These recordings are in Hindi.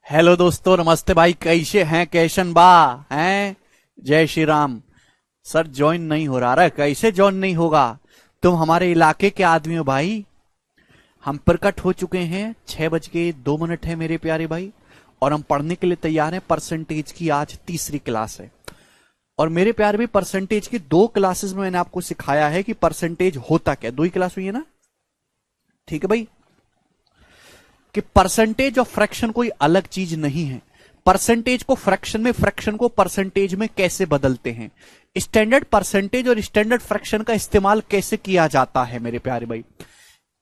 हेलो दोस्तों, नमस्ते भाई। कैसे हैं कैशन बा हैं? जय श्री राम। सर ज्वाइन नहीं हो रहा है, कैसे ज्वाइन नहीं होगा? तुम हमारे इलाके के आदमी हो भाई। हम प्रकट हो चुके हैं, 6:02 है मेरे प्यारे भाई, और हम पढ़ने के लिए तैयार हैं। परसेंटेज की आज तीसरी क्लास है, और मेरे प्यारे भाई परसेंटेज की 2 क्लासेस में मैंने आपको सिखाया है कि परसेंटेज होता क्या। 2 ही क्लास हुई है ना, ठीक है भाई? कि परसेंटेज और फ्रैक्शन कोई अलग चीज नहीं है। परसेंटेज को फ्रैक्शन में, फ्रैक्शन को परसेंटेज में कैसे बदलते हैं, स्टैंडर्ड परसेंटेज और स्टैंडर्ड फ्रैक्शन का इस्तेमाल कैसे किया जाता है मेरे प्यारे भाई।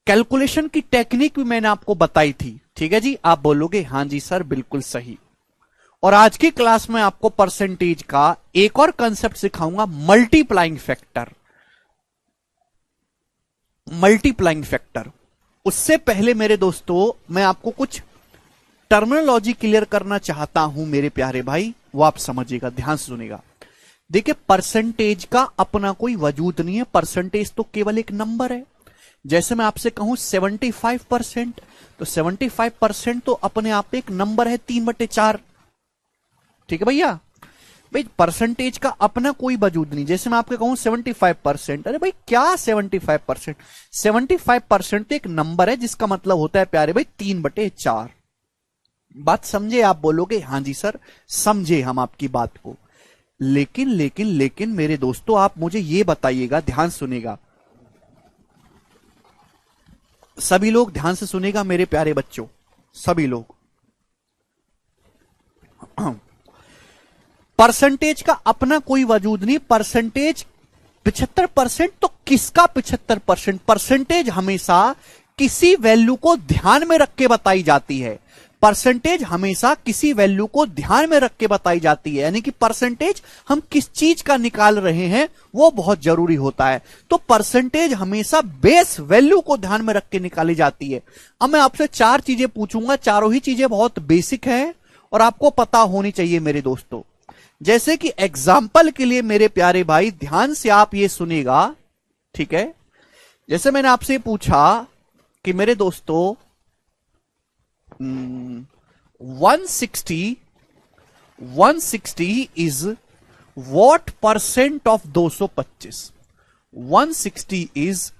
कैलकुलेशन की टेक्निक भी मैंने आपको बताई थी, ठीक है जी? आप बोलोगे हां जी सर, बिल्कुल सही। और आज की क्लास में आपको परसेंटेज का एक और कंसेप्ट सिखाऊंगा, मल्टीप्लाइंग फैक्टर। Multiplying factor. उससे पहले मेरे दोस्तों मैं आपको कुछ टर्मिनोलॉजी क्लियर करना चाहता हूं मेरे प्यारे भाई, वो आप समझिएगा, ध्यान से सुनिएगा। देखिए, परसेंटेज का अपना कोई वजूद नहीं है। परसेंटेज तो केवल एक नंबर है। जैसे मैं आपसे कहूं 75%, तो 75% तो अपने आप एक नंबर है, 3/4। ठीक है भैया? भाई परसेंटेज का अपना कोई वजूद नहीं। जैसे मैं आपको कहूं 75%, अरे भाई क्या 75%? 75% तो एक नंबर है, जिसका मतलब होता है प्यारे भाई 3/4। बात समझे? आप बोलोगे हां जी सर, समझे हम आपकी बात को। लेकिन लेकिन लेकिन मेरे दोस्तों, आप मुझे यह बताइएगा, ध्यान सुनेगा सभी लोग, ध्यान से सुनेगा मेरे प्यारे बच्चों, सभी लोग। परसेंटेज का अपना कोई वजूद नहीं। परसेंटेज 75%, तो किसका 75%? परसेंटेज हमेशा किसी वैल्यू को ध्यान में रख के बताई जाती है। परसेंटेज हमेशा किसी वैल्यू को ध्यान में रख के बताई जाती है, यानी कि परसेंटेज हम किस चीज का निकाल रहे हैं वो बहुत जरूरी होता है। तो परसेंटेज हमेशा बेस वैल्यू को ध्यान में रख के निकाली जाती है। अब मैं आपसे 4 चीजें पूछूंगा, चारों ही चीजें बहुत बेसिक हैं और आपको पता होनी चाहिए मेरे दोस्तों। जैसे कि एग्जाम्पल के लिए मेरे प्यारे भाई, ध्यान से आप ये सुनेगा, ठीक है? जैसे मैंने आपसे पूछा कि मेरे दोस्तों 160 is what percent of 225? 160 is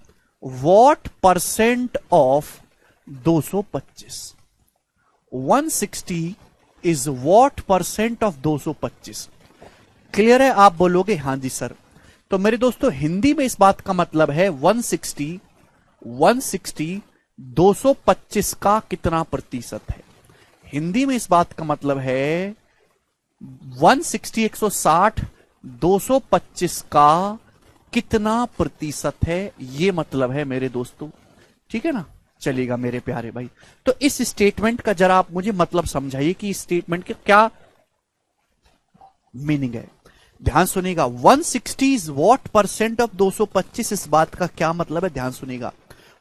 what percent of 225? 160 is what percent of 225? Clear है? आप बोलोगे हां जी सर। तो मेरे दोस्तों, हिंदी में इस बात का मतलब है 160 225 का कितना प्रतिशत है। हिंदी में इस बात का मतलब है 160 160 225 का कितना प्रतिशत है, ये मतलब है मेरे दोस्तों। ठीक है ना? चलेगा मेरे प्यारे भाई। तो इस स्टेटमेंट का जरा आप मुझे मतलब समझाइए कि इस स्टेटमेंट के क्या मीनिंग है। ध्यान सुनिएगा। 160 इज व्हाट परसेंट ऑफ 225, इस बात का क्या मतलब है, ध्यान सुनिएगा।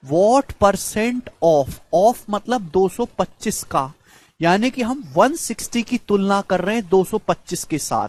व्हाट परसेंट ऑफ मतलब 225 का, यानी कि हम 160 की तुलना कर रहे हैं 225 के साथ।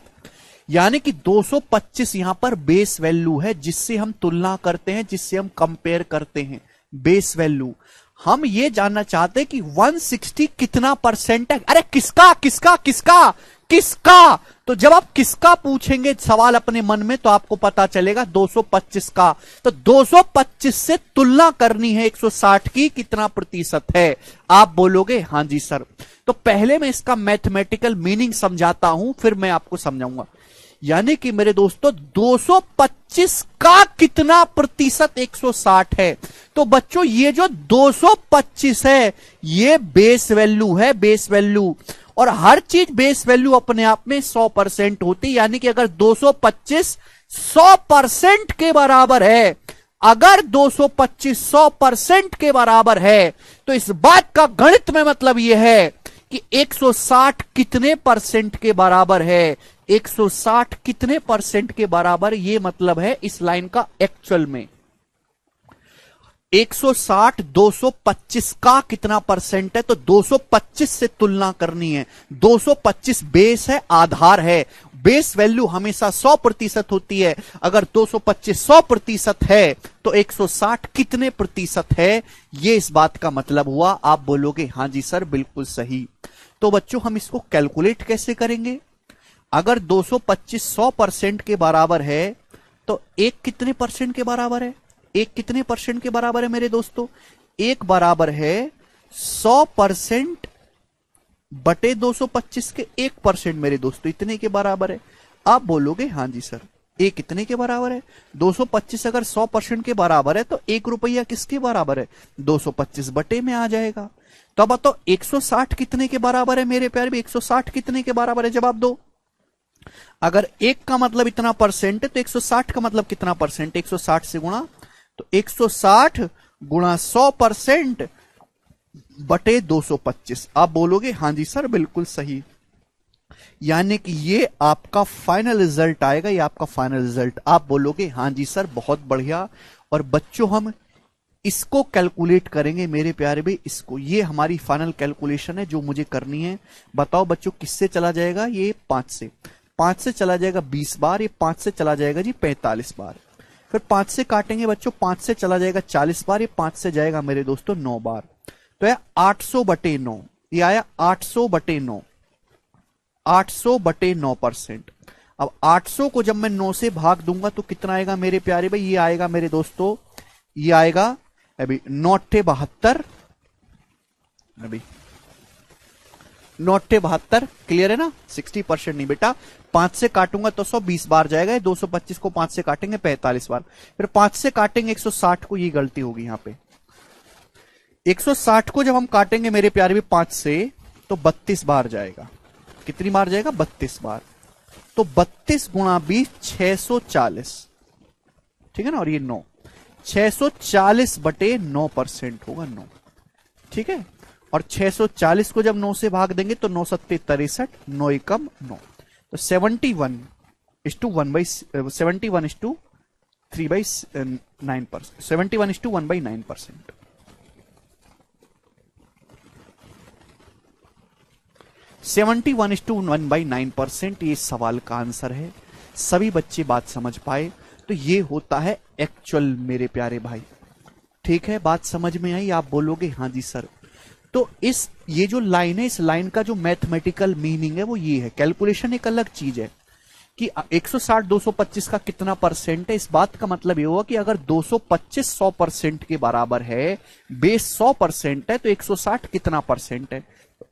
यानी कि 225 यहां पर बेस वैल्यू है, जिससे हम तुलना करते हैं, जिससे हम कंपेयर करते हैं, बेस वैल्यू। हम ये जानना चाहते हैं कि 160 कितना परसेंट है। अरे किसका किसका किसका किसका? तो जब आप किसका पूछेंगे सवाल अपने मन में, तो आपको पता चलेगा 225 का। तो 225 से तुलना करनी है 160 की, कितना प्रतिशत है? आप बोलोगे हां जी सर। तो पहले मैं इसका मैथमेटिकल मीनिंग समझाता हूं, फिर मैं आपको समझाऊंगा। यानी कि मेरे दोस्तों, 225 का कितना प्रतिशत 160 है? तो बच्चों, ये जो 225 है, ये बेस वैल्यू है, बेस वैल्यू। और हर चीज बेस वैल्यू अपने आप में 100% होती, यानी कि अगर 225 100% के बराबर है, अगर 225 100% के बराबर है, तो इस बात का गणित में मतलब यह है कि 160 कितने परसेंट के बराबर है। 160 कितने परसेंट के बराबर, ये मतलब है इस लाइन का एक्चुअल में। 160 225 का कितना परसेंट है? तो 225 से तुलना करनी है। 225 बेस है, आधार है। बेस वैल्यू हमेशा 100% होती है। अगर 225 100% है तो 160 कितने प्रतिशत है, ये इस बात का मतलब हुआ। आप बोलोगे हां जी सर बिल्कुल सही। तो बच्चों हम इसको कैलकुलेट कैसे करेंगे? अगर 225 100% के बराबर है तो एक कितने परसेंट के बराबर है? एक कितने परसेंट के बराबर है मेरे दोस्तों? एक बराबर है 100% बटे 225 के 1% मेरे दोस्तों, इतने के बराबर है। आप बोलोगे हां जी सर ए कितने के बराबर है? 225 अगर 100% के बराबर है तो 1 रुपया किसके बराबर है? 225 बटे में आ जाएगा। तो अब बताओ 160 कितने के बराबर है मेरे प्यारे भी? 160 कितने के बराबर है? जवाब दो। अगर एक का मतलब इतना परसेंट है तो 160 का मतलब कितना परसेंट? 160 से गुणा, तो 160 गुणा 100% बटे 225। आप बोलोगे हां जी सर बिल्कुल सही। यानी कि ये आपका फाइनल रिजल्ट आएगा, ये आपका फाइनल रिजल्ट। आप बोलोगे हां जी सर बहुत बढ़िया। और बच्चों हम इसको कैलकुलेट करेंगे मेरे प्यारे भाई, इसको, ये हमारी फाइनल कैलकुलेशन है जो मुझे करनी है। बताओ बच्चों किससे चला जाएगा? ये 5 से चला जाएगा 20 बार, ये 5 से चला जाएगा जी 45 बार। फिर 5 से काटेंगे बच्चों, 5 से चला जाएगा 40 बार, ये 5 से जाएगा मेरे दोस्तों 9 बार। तो यह 800/9, ये आया 800/9, 800/9%। अब 800 को जब मैं 9 से भाग दूंगा तो कितना आएगा मेरे प्यारे भाई? ये आएगा मेरे दोस्तों, ये आएगा अभी 9/72, अभी 9/72। क्लियर है ना? 60% नहीं बेटा, 5 से काटूंगा तो 120 बार जाएगा, 225 को 5 से काटेंगे 45 बार, फिर 5 से काटेंगे 160 को, ये गलती होगी यहां पे। 160 को जब हम काटेंगे मेरे प्यारे भी 5 से तो 32 बार जाएगा। कितनी बार जाएगा? 32 बार। तो 32 गुणा 20 640, ठीक है ना? और ये 9, 640/9% होगा 9, ठीक है। और 640 को जब 9 से भाग देंगे तो 9 सत्ते 63, 9 एकम 9, तो 71:3/9%, 71:1/9%। 71:1/9% ये सवाल का आंसर है। सभी बच्चे बात समझ पाए? तो ये होता है एक्चुअल मेरे प्यारे भाई। ठीक है, बात समझ में आई? आप बोलोगे हां जी सर। तो ये जो लाइन है, इस लाइन का जो मैथमेटिकल मीनिंग है वो ये है। कैलकुलेशन एक अलग चीज है कि 160 225 का कितना परसेंट है। इस बात का मतलब ये हुआ कि अगर 225 100% के बराबर है, बेस 100% है, तो 160 कितना परसेंट है?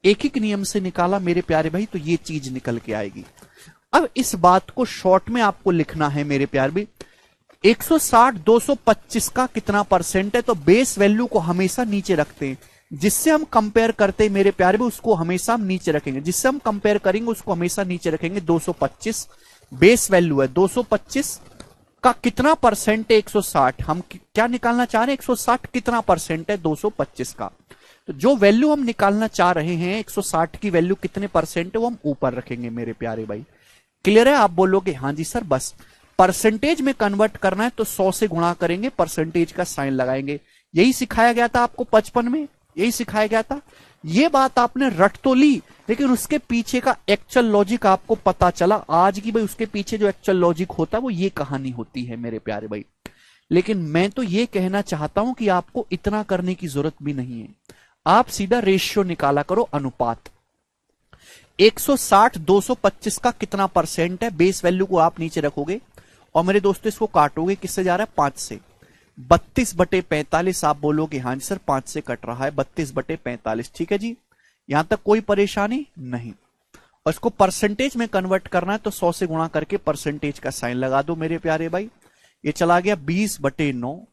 एक एक नियम से निकाला मेरे प्यारे भाई, तो ये चीज निकल के आएगी। अब इस बात को शॉर्ट में आपको लिखना है मेरे प्यारे भाई। 160 225 का कितना परसेंट है, तो बेस वैल्यू को हमेशा नीचे रखते हैं। जिससे हम कंपेयर करते हैं मेरे प्यारे भाई, उसको हमेशा हम नीचे रखेंगे। जिससे हम कंपेयर करेंगे उसको हमेशा नीचे रखेंगे। 225 बेस वैल्यू है, 225 का कितना परसेंट है? 160। हम क्या निकालना चाह रहे हैं? 160 कितना परसेंट है 225 का। तो जो वैल्यू हम निकालना चाह रहे हैं 160 की वैल्यू कितने परसेंट है वो हम ऊपर रखेंगे मेरे प्यारे भाई। क्लियर है? आप बोलोगे हां जी सर। बस परसेंटेज में कन्वर्ट करना है तो 100 से गुणा करेंगे, परसेंटेज का साइन लगाएंगे। यही सिखाया गया था आपको 55 में, यही सिखाया गया था। ये बात आपने रट तो ली, लेकिन उसके पीछे का एक्चुअल लॉजिक आपको पता चला आज की भाई। उसके पीछे जो एक्चुअल लॉजिक होता है वो ये कहानी होती है मेरे प्यारे भाई। लेकिन मैं तो ये कहना चाहता हूं कि आपको इतना करने की जरूरत भी नहीं है। आप सीधा रेशियो निकाला करो, अनुपात। 160 225 का कितना परसेंट है, बेस वैल्यू को आप नीचे रखोगे और मेरे दोस्तों इसको काटोगे, किससे जा रहा है? 5 से। 32/45। आप बोलोगे हां जी सर 5 से कट रहा है, 32/45। ठीक है जी, यहां तक कोई परेशानी नहीं। और इसको परसेंटेज में कन्वर्ट करना है तो 100 से गुणा करके परसेंटेज का साइन लगा दो मेरे प्यारे भाई। ये चला गया 20/9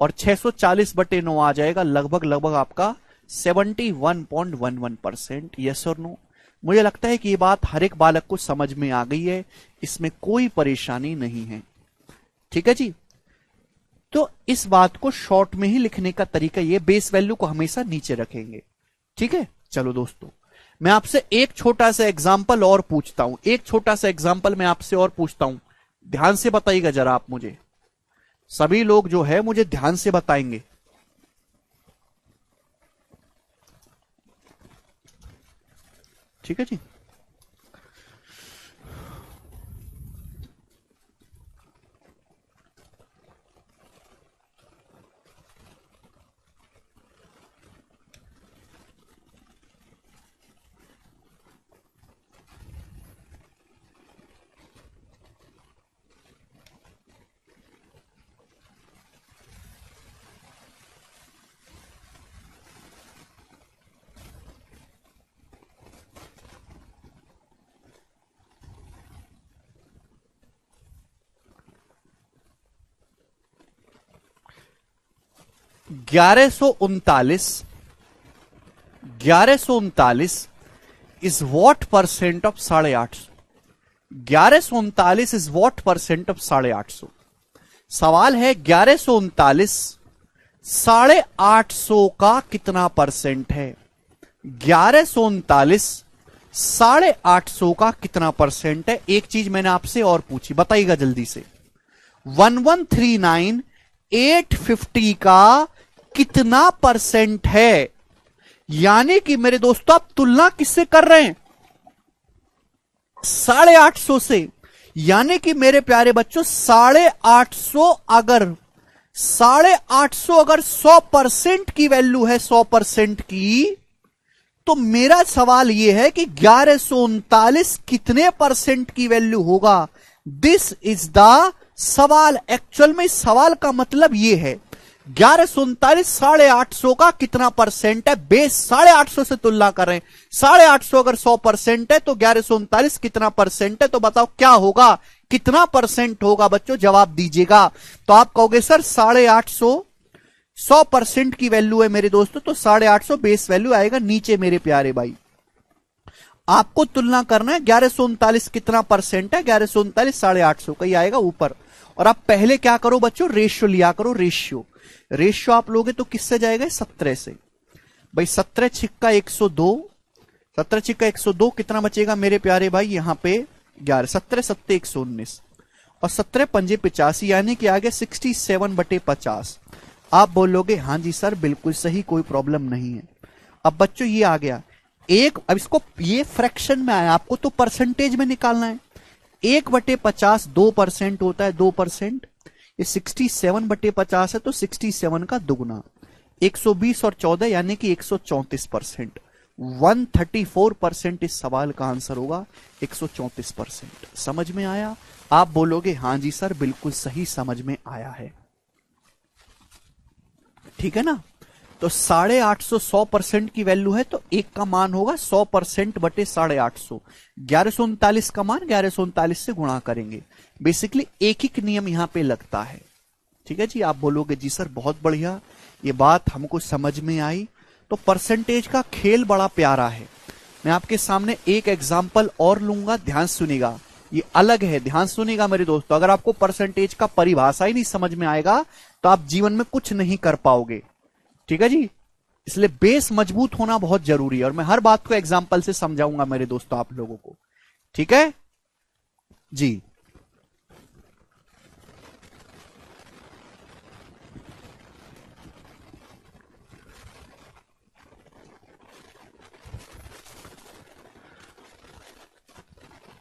और 640/9 आ जाएगा लगभग लगभग आपका 71.11%। यस और नो? मुझे लगता है कि ये बात हर एक बालक को समझ में आ गई है, इसमें कोई परेशानी नहीं है। ठीक है जी। तो इस बात को शॉर्ट में ही लिखने का तरीका ये, बेस वैल्यू को हमेशा नीचे रखेंगे। ठीक है, चलो दोस्तों, मैं आपसे एक छोटा सा एग्जाम्पल और पूछता हूं। एक छोटा सा एग्जाम्पल मैं आपसे और पूछता हूं, ध्यान से बताइएगा जरा आप मुझे। सभी लोग जो है मुझे ध्यान से बताएंगे। ठीक है जी। 1139 1139 is what percent of 850? 1139 is what percent of 850? सवाल है 1139 850 का कितना परसेंट है? 1139 850 का कितना परसेंट है? एक चीज मैंने आपसे और पूछी, बताइएगा जल्दी से। 1139 850 का कितना परसेंट है? यानी कि मेरे दोस्तों आप तुलना किससे कर रहे हैं? 850 से। यानी कि मेरे प्यारे बच्चों 850 अगर 100% की वैल्यू है, 100% की, तो मेरा सवाल यह है कि 1139 कितने परसेंट की वैल्यू होगा? दिस इज द सवाल। एक्चुअल में सवाल का मतलब यह है 1139 850 का कितना परसेंट है? बेस 850 से तुलना कर रहे हैं। 850 अगर 100% है तो 1139 कितना परसेंट है? तो बताओ क्या होगा, कितना परसेंट होगा बच्चों? जवाब दीजिएगा। तो आप कहोगे सर 850 100% की वैल्यू है मेरे दोस्तों, तो 850 बेस वैल्यू आएगा नीचे मेरे प्यारे भाई। आपको तुलना करना है 1139 कितना परसेंट है, 1139 850 का ही आएगा ऊपर। और आप पहले क्या करो बच्चों, रेशियो लिया करो। रेशियो आप लोगे तो किससे जाएगा? 17 से। भाई 17 छिक्का 102, 17 छिक्का 102 कितना बचेगा मेरे प्यारे भाई? यहां पे 11, 17 सत्ते 119 और 17 पंजे 85, यानी कि आ गया 67/50। आप बोलोगे हां जी सर बिल्कुल सही, कोई प्रॉब्लम नहीं है। अब बच्चों ये आ गया एक, अब इसको ये फ्रैक्शन में आया, आपको तो परसेंटेज में निकालना है। 1/50 2% होता है, 2%। ये 67/50 है तो 67 का दुगुना, 120 और 14 यानी कि 134%। 134% इस सवाल का आंसर होगा, 134%। समझ में आया? आप बोलोगे हां जी सर बिल्कुल सही समझ में आया है। ठीक है ना? तो 850 100% की वैल्यू है तो एक का मान होगा 100% बटे 850। 1139 का मान 1139 से गुणा करेंगे। बेसिकली एक ही नियम यहां पे लगता है। ठीक है जी? आप बोलोगे जी सर बहुत बढ़िया, ये बात हमको समझ में आई। तो परसेंटेज का खेल बड़ा प्यारा है। मैं आपके सामने एक एग्जाम्पल और लूंगा, ध्यान सुनिएगा, ये अलग है, ध्यान सुनिएगा मेरे दोस्तों। अगर आपको परसेंटेज का परिभाषा ही नहीं समझ में आएगा तो आप जीवन में कुछ नहीं कर पाओगे। ठीक है जी? इसलिए बेस मजबूत होना बहुत जरूरी है और मैं हर बात को एग्जाम्पल से समझाऊंगा मेरे दोस्तों आप लोगों को। ठीक है जी?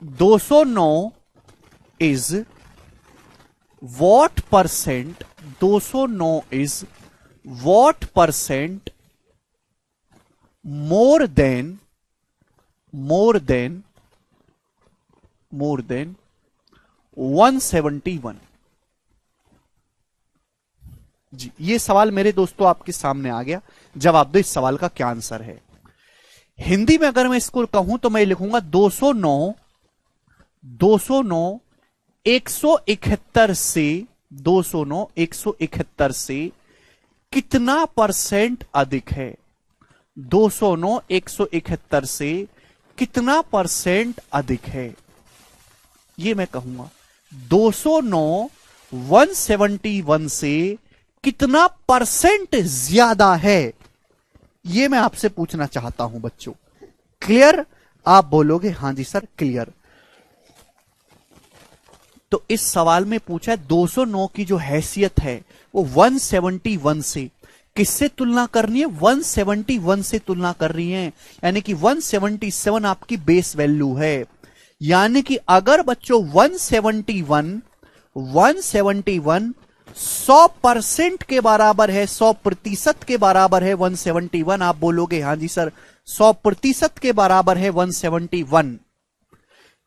दो सौ नौ is what percent, 209 is what percent more than 171? जी, ये सवाल मेरे दोस्तों आपके सामने आ गया। जवाब दो इस सवाल का क्या आंसर है। हिंदी में अगर मैं इसको कहूं तो मैं लिखूंगा 209 171 से 209 171 से कितना परसेंट अधिक है? 209 171 से कितना परसेंट अधिक है? ये मैं कहूंगा 209 171 से कितना परसेंट ज्यादा है, ये मैं आपसे पूछना चाहता हूं बच्चों। क्लियर? आप बोलोगे हां जी सर क्लियर। तो इस सवाल में पूछा है 209 की जो हैसियत है वो 171 से किससे तुलना करनी है? 171 से तुलना कर रही है, यानी कि 177 आपकी बेस वैल्यू है। यानी कि अगर बच्चों 171 100% के बराबर है, 100% के बराबर है 171, आप बोलोगे हां जी सर 100% के बराबर है 171।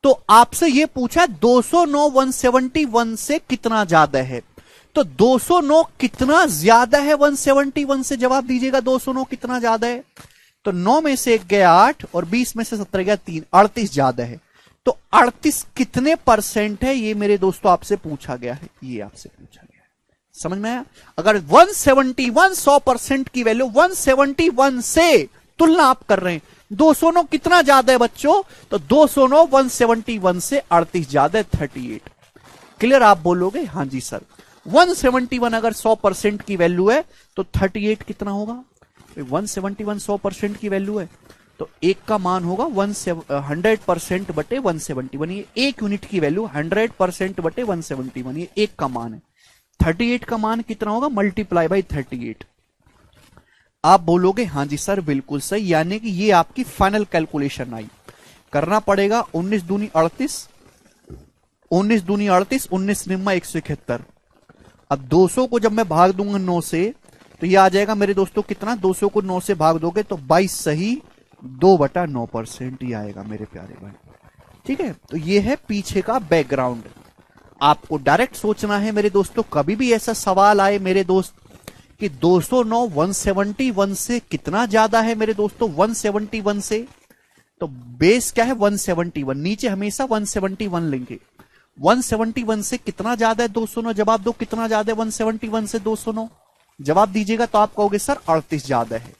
तो आपसे यह पूछा 209 171 से कितना ज्यादा है, तो 209 कितना ज्यादा है 171 से? जवाब दीजिएगा 209 कितना ज्यादा है? तो 9 में से 1 गया 8 और 20 में से 17 गया 3, 38 ज्यादा है। तो 38 कितने परसेंट है, ये मेरे दोस्तों आपसे पूछा गया है, ये आपसे पूछा गया है। समझ में आया? अगर 171 100% की वैल्यू 171 से तुलना आप कर रहे हैं, 209 कितना ज्यादा है बच्चों? तो 209 171 से 38 ज्यादा है, 38। क्लियर? आप बोलोगे हाँ जी सर। 171 अगर 100% की वैल्यू है तो 38 कितना होगा? 171 100% की वैल्यू है तो एक का मान होगा 100% बटे 171। ये एक यूनिट की वैल्यू 100% बटे 171, ये एक का मान है। 38 का मान कितना होगा? Multiply by 38। आप बोलोगे हाँ जी सर बिल्कुल सही, यानी कि ये आपकी फाइनल कैलकुलेशन आई। करना पड़ेगा 19 दूनी 38, 19 दूनी 38, 19 निम्मा 171। अब 200 को जब मैं भाग दूंगा 9 से तो ये आ जाएगा मेरे दोस्तों कितना? 200 को 9 से भाग दोगे तो 22 सही 2/9% ही आएगा मेरे प्यारे भाई। ठीक है, तो ये है पीछे का बैकग्राउंड। आपको डायरेक्ट सोचना है मेरे दोस्तों, कभी भी ऐसा सवाल आए मेरे दोस्त कि 209 171 से कितना ज्यादा है मेरे दोस्तों 171 से, तो बेस क्या है 171, नीचे हमेशा 171 लेंगे। 171 से कितना ज्यादा है 209? जवाब दो कितना ज्यादा है 171 से 209? जवाब दीजिएगा तो आप कहोगे सर 38 ज्यादा है।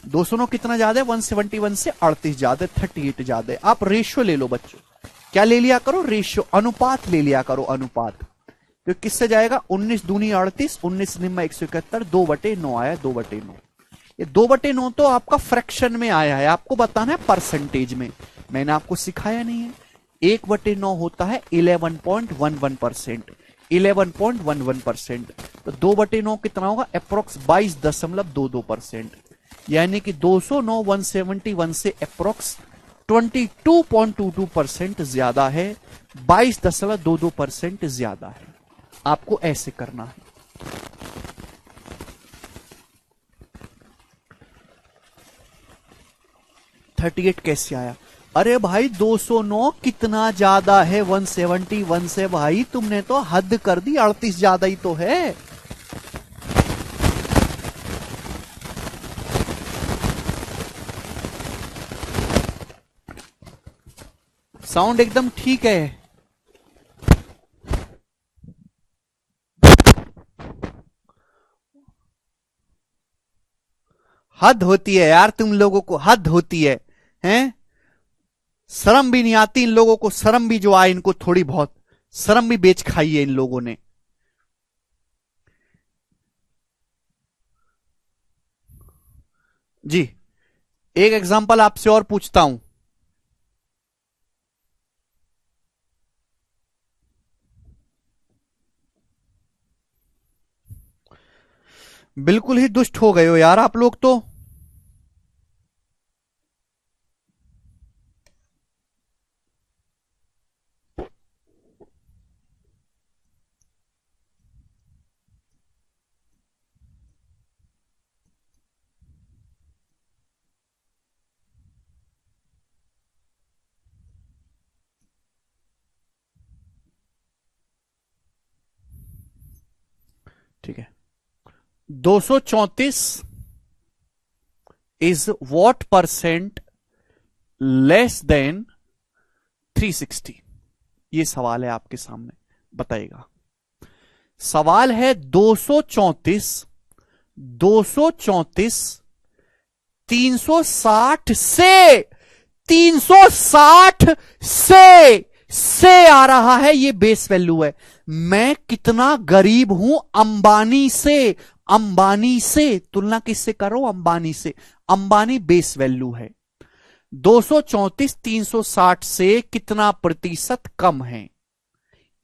209 कितना ज्यादा है? 171 से 38 ज्यादा है, 38 ज्यादा है। आप रेशियो ले लो बच्चों, क्या ले लिया करो? रेशियो, अनुपात ले लिया करो, अनुपात। तो किससे जाएगा? 19 दूनी 38, 19 निम्मा 171, 2/9 आया, 2/9। ये 2/9 तो आपका फ्रैक्शन में आया है, आपको बताना है परसेंटेज में, मैंने आपको सिखाया नहीं है। 1/9 होता है 11.11%, 11.11%। तो 2/9 कितना होगा? अप्रोक्स 22.22%, यानी कि 209 171 से अप्रोक्स 22.22% ज्यादा है, 22.22% ज्यादा है। आपको ऐसे करना है। $38 कैसे आया? अरे भाई 209 कितना ज्यादा है 171 से? भाई तुमने तो हद कर दी, 38 ज्यादा ही तो है। साउंड एकदम ठीक है। हद होती है यार, तुम लोगों को हद होती है, हैं? शर्म भी नहीं आती इन लोगों को, शर्म भी जो आए इनको, थोड़ी बहुत शर्म भी बेच खाई है इन लोगों ने। जी, एक एग्जांपल आपसे और पूछता हूं। बिल्कुल ही दुष्ट हो गए हो यार आप लोग तो। ठीक है, 234 is what percent less than 360? ये सवाल है आपके सामने, बताइएगा। सवाल है 234 360 से 360 से आ रहा है, ये बेस वैल्यू है। मैं कितना गरीब हूं अंबानी से। अंबानी से तुलना किससे कर रहा हूं? अंबानी से। अंबानी बेस वैल्यू है। 234 360 से कितना प्रतिशत कम है,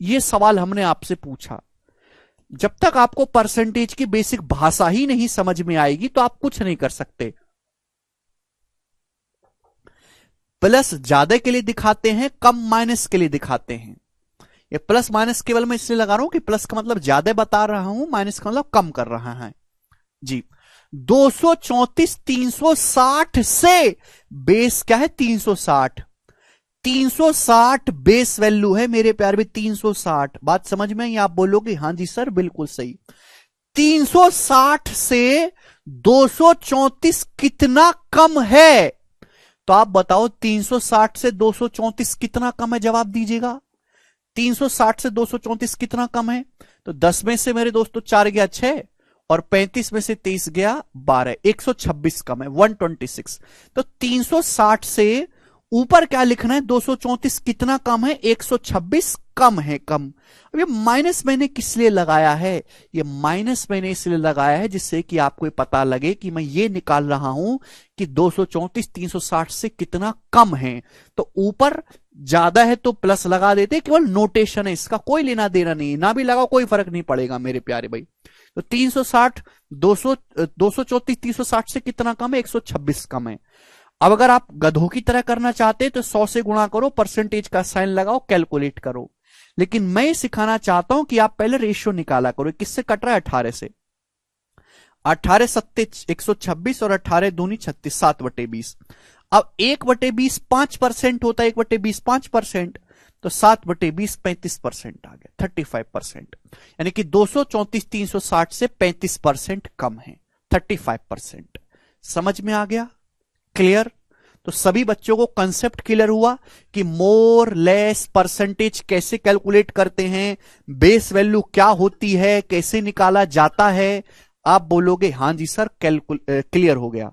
यह सवाल हमने आपसे पूछा। जब तक आपको परसेंटेज की बेसिक भाषा ही नहीं समझ में आएगी तो आप कुछ नहीं कर सकते। प्लस ज्यादा के लिए दिखाते हैं, कम माइनस के लिए दिखाते हैं। ये प्लस माइनस केवल मैं इसलिए लगा रहा हूं कि प्लस का मतलब ज्यादा बता रहा हूं, माइनस का मतलब कम कर रहा है जी। 234 360 से बेस क्या है? 360। 360 बेस वैल्यू है मेरे प्यार में, 360। बात समझ में आई? आप बोलोगे हाँ जी सर बिल्कुल सही। 360 से 234 कितना कम है? तो आप बताओ 360 से 234 कितना कम है? जवाब दीजिएगा। 360 से 234 कितना कम है? तो 10 में से मेरे दोस्तों 4 गया 6 और 35 में से 23 गया 12, 126 कम है, 126। तो 360 से ऊपर क्या लिखना है? 234 कितना कम है? 126 कम है, कम। अब ये माइनस मैंने किस लिए लगाया है? ये माइनस मैंने इसलिए लगाया है जिससे कि आपको पता लगे कि मैं ये निकाल रहा हूं कि 234 360 से कितना कम है। तो ऊपर ज्यादा है तो प्लस लगा देते, केवल नोटेशन है, इसका कोई लेना देना नहीं, ना भी लगाओ कोई फर्क नहीं पड़ेगा मेरे प्यारे भाई। तो 360 234 360 से कितना कम है? 126 कम है। अब अगर आप गधों की तरह करना चाहते हैं तो 100 से गुणा करो, परसेंटेज का साइन लगाओ, कैलकुलेट करो। लेकिन मैं ये सिखाना चाहता हूं कि आप पहले रेशियो निकाला करो। किससे कट रहा है? 18 से। 18 सत्ते 126 और 18 दूनी 36, 7/20। अब 1/20 5% होता है, 1/20 5%, तो 7/20 35% आ गया, 35%। यानी कि 234 360 से 35% कम है, 35%। समझ में आ गया? क्लियर? तो सभी बच्चों को कंसेप्ट क्लियर हुआ कि मोर लेस परसेंटेज कैसे कैलकुलेट करते हैं, बेस वैल्यू क्या होती है, कैसे निकाला जाता है। आप बोलोगे हां जी सर क्लियर हो गया।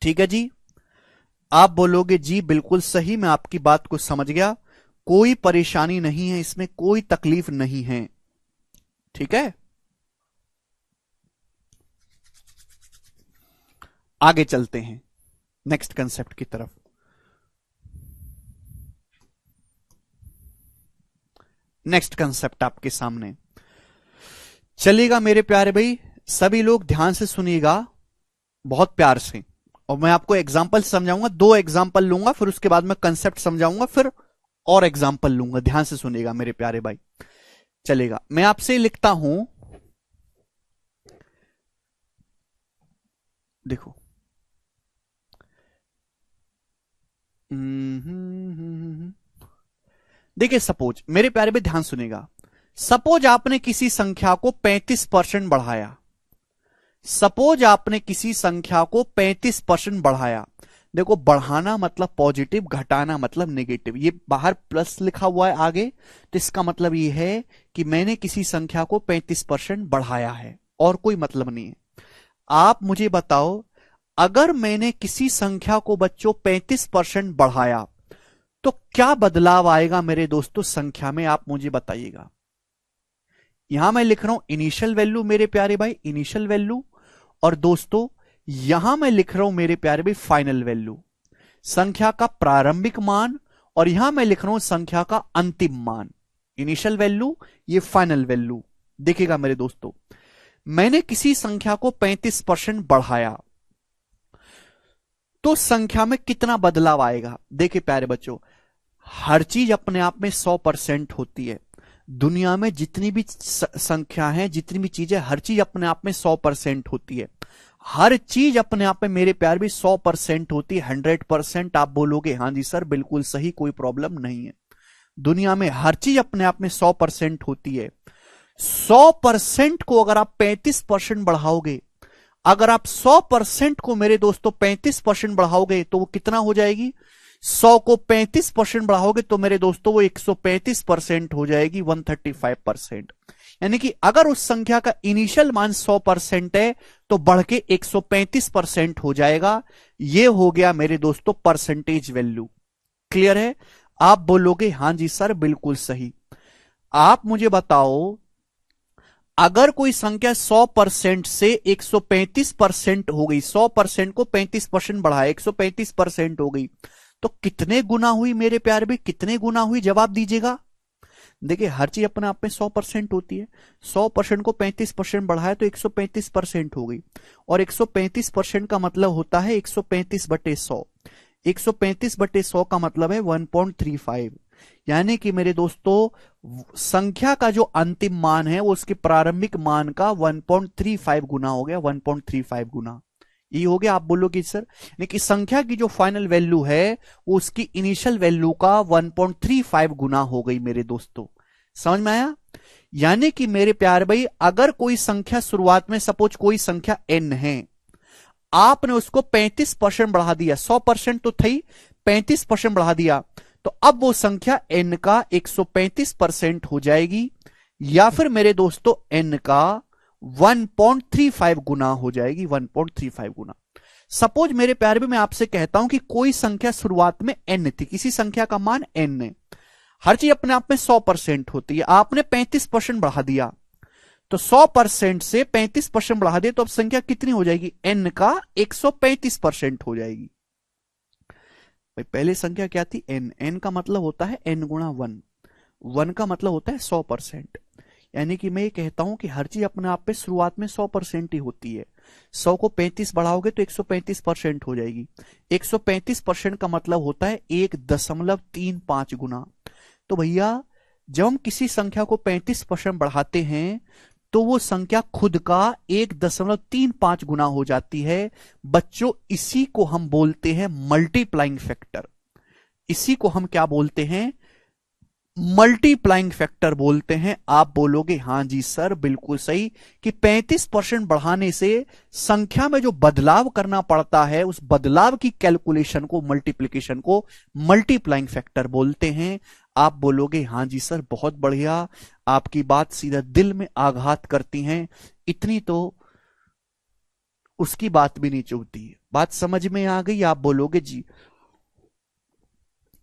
ठीक है जी। आप बोलोगे जी बिल्कुल सही, मैं आपकी बात को समझ गया, कोई परेशानी नहीं है इसमें, कोई तकलीफ नहीं है। ठीक है, आगे चलते हैं नेक्स्ट कंसेप्ट की तरफ। नेक्स्ट कंसेप्ट आपके सामने चलेगा मेरे प्यारे भाई, सभी लोग ध्यान से सुनिएगा, बहुत प्यार से। और मैं आपको एग्जाम्पल समझाऊंगा, 2 एग्जाम्पल लूंगा, फिर उसके बाद मैं कंसेप्ट समझाऊंगा, फिर और एग्जाम्पल लूंगा। ध्यान से सुनिएगा मेरे प्यारे भाई। चलेगा, मैं आपसे लिखता हूं, देखो देखिए, सपोज मेरे प्यारे भाई ध्यान सुनेगा, सपोज आपने किसी संख्या को 35% बढ़ाया। सपोज आपने किसी संख्या को 35% बढ़ाया। देखो, बढ़ाना मतलब पॉजिटिव, घटाना मतलब नेगेटिव। ये बाहर प्लस लिखा हुआ है आगे, तो इसका मतलब ये है कि मैंने किसी संख्या को 35% बढ़ाया है, और कोई मतलब नहीं है। आप मुझे बताओ, अगर मैंने किसी संख्या को बच्चों 35% बढ़ाया तो क्या बदलाव आएगा मेरे दोस्तों संख्या में? आप मुझे बताइएगा। यहां मैं लिख रहा हूं इनिशियल वैल्यू मेरे प्यारे भाई, इनिशियल वैल्यू, और दोस्तों यहां मैं लिख रहा हूं मेरे प्यारे भाई फाइनल वैल्यू, संख्या का प्रारंभिक मान, और यहां मैं लिख रहा हूं संख्या का अंतिम मान। इनिशियल वैल्यू, ये फाइनल वैल्यू। देखिएगा मेरे दोस्तों, मैंने किसी संख्या को 35% बढ़ाया तो संख्या में कितना बदलाव आएगा? देखिए प्यारे बच्चों, हर चीज अपने आप में 100% होती है। दुनिया में जितनी भी संख्या है, जितनी भी चीजें, हर चीज अपने आप में 100% होती है। हर चीज अपने आप में मेरे प्यार भी 100% होती है, 100%। आप बोलोगे हां जी सर बिल्कुल सही, कोई प्रॉब्लम नहीं है। दुनिया में हर चीज अपने आप में 100% होती है। 100% को अगर आप 35% बढ़ाओगे, अगर आप 100% को मेरे दोस्तों 35% बढ़ाओगे तो वो कितना हो जाएगी? 100 को 35% बढ़ाओगे तो मेरे दोस्तों वो 135% हो जाएगी, 135%। यानी कि अगर उस संख्या का इनिशियल मान 100% है तो बढ़ के 135% हो जाएगा। ये हो गया मेरे दोस्तों परसेंटेज वैल्यू। क्लियर है? आप बोलोगे हां जी सर बिल्कुल सही। आप मुझे बताओ, अगर कोई संख्या 100% से 135% हो गई, 100% को 35% बढ़ाया, 135% हो गई, तो कितने गुना हुई मेरे प्यारे भाई? कितने गुना हुई? जवाब दीजिएगा। देखिए, हर चीज अपने आप में 100% होती है। 100% को 35% बढ़ाया तो 135% हो गई, और 135% का मतलब होता है 135/100। 135/100 का मतलब है 1.35। यानी कि मेरे दोस्तों संख्या का जो अंतिम मान है वो उसके प्रारंभिक मान का 1.35 गुना हो गया, 1.35 गुना। ये हो गया। आप बोलोगे सर, यानी कि संख्या की जो फाइनल वैल्यू है वो उसकी इनिशियल वैल्यू का 1.35 गुना हो गई मेरे दोस्तों। समझ में आया? यानी कि मेरे प्यारे भाई, अगर कोई संख्या शुरुआत में, सपोज कोई संख्या n है, आपने उसको 35% बढ़ा दिया, 100% तो थी, 35% बढ़ा दिया, तो अब वो संख्या n का 135% हो जाएगी, या फिर मेरे दोस्तों n का 1.35 गुना हो जाएगी, 1.35 गुना। सपोज मेरे प्यारे भी मैं आपसे कहता हूं कि कोई संख्या शुरुआत में n थी, किसी संख्या का मान n है, हर चीज अपने आप में 100% होती है, आपने 35% बढ़ा दिया, तो 100% से 35% बढ़ा दिया, तो अब संख्या कितनी हो जाएगी, n का 135% हो जाएगी। भाई पहले संख्या क्या थी, n का मतलब होता है n गुणा 1, 1 का मतलब होता है 100%, यानी कि मैं ये कहता हूं कि हर चीज अपने आप में शुरुआत में 100% ही होती है। 100 को 35 बढ़ाओगे तो 135% हो जाएगी, 135% का मतलब होता है 1.35 गुना। तो भैया जब हम किसी संख्या को 35% बढ़ाते हैं तो वो संख्या खुद का 1.35 गुना हो जाती है। बच्चों इसी को हम बोलते हैं मल्टीप्लाइंग फैक्टर, इसी को हम क्या बोलते हैं, मल्टीप्लाइंग फैक्टर बोलते हैं। आप बोलोगे हां जी सर बिल्कुल सही, कि 35% बढ़ाने से संख्या में जो बदलाव करना पड़ता है उस बदलाव की कैलकुलेशन को, मल्टीप्लिकेशन को मल्टीप्लाइंग फैक्टर बोलते हैं। आप बोलोगे हां जी सर बहुत बढ़िया, आपकी बात सीधा दिल में आघात करती हैं, इतनी तो उसकी बात भी नहीं चुभती है। बात समझ में आ गई? आप बोलोगे जी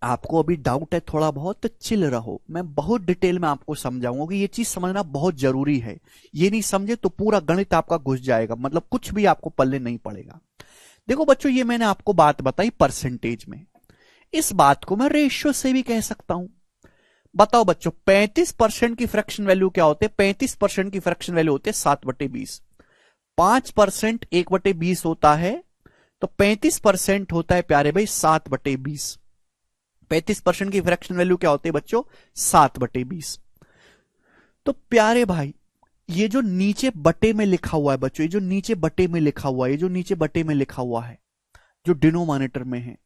आपको अभी डाउट है थोड़ा बहुत, तो चिल रहो, मैं बहुत डिटेल में आपको समझाऊंगा कि ये चीज समझना बहुत जरूरी है। ये नहीं समझे तो पूरा गणित आपका घुस जाएगा, मतलब कुछ भी आपको पल्ले नहीं पड़ेगा। देखो बच्चों ये मैंने आपको बात बताई परसेंटेज में, इस बात को मैं रेशियो से भी कह सकता हूं। बताओ बच्चों 35% की फ्रैक्शन वैल्यू क्या होते हैं, 35% की फ्रैक्शन वैल्यू होते हैं 7/20, 5% 1/20 होता है, तो 35% होता है प्यारे भाई 7/20। 35% की फ्रैक्शन वैल्यू क्या होती है बच्चों, 7/20। तो प्यारे भाई ये जो नीचे बटे में लिखा हुआ है बच्चों, ये जो नीचे बटे में लिखा हुआ है, ये जो नीचे बटे में लिखा हुआ है जो डिनोमिनेटर में है,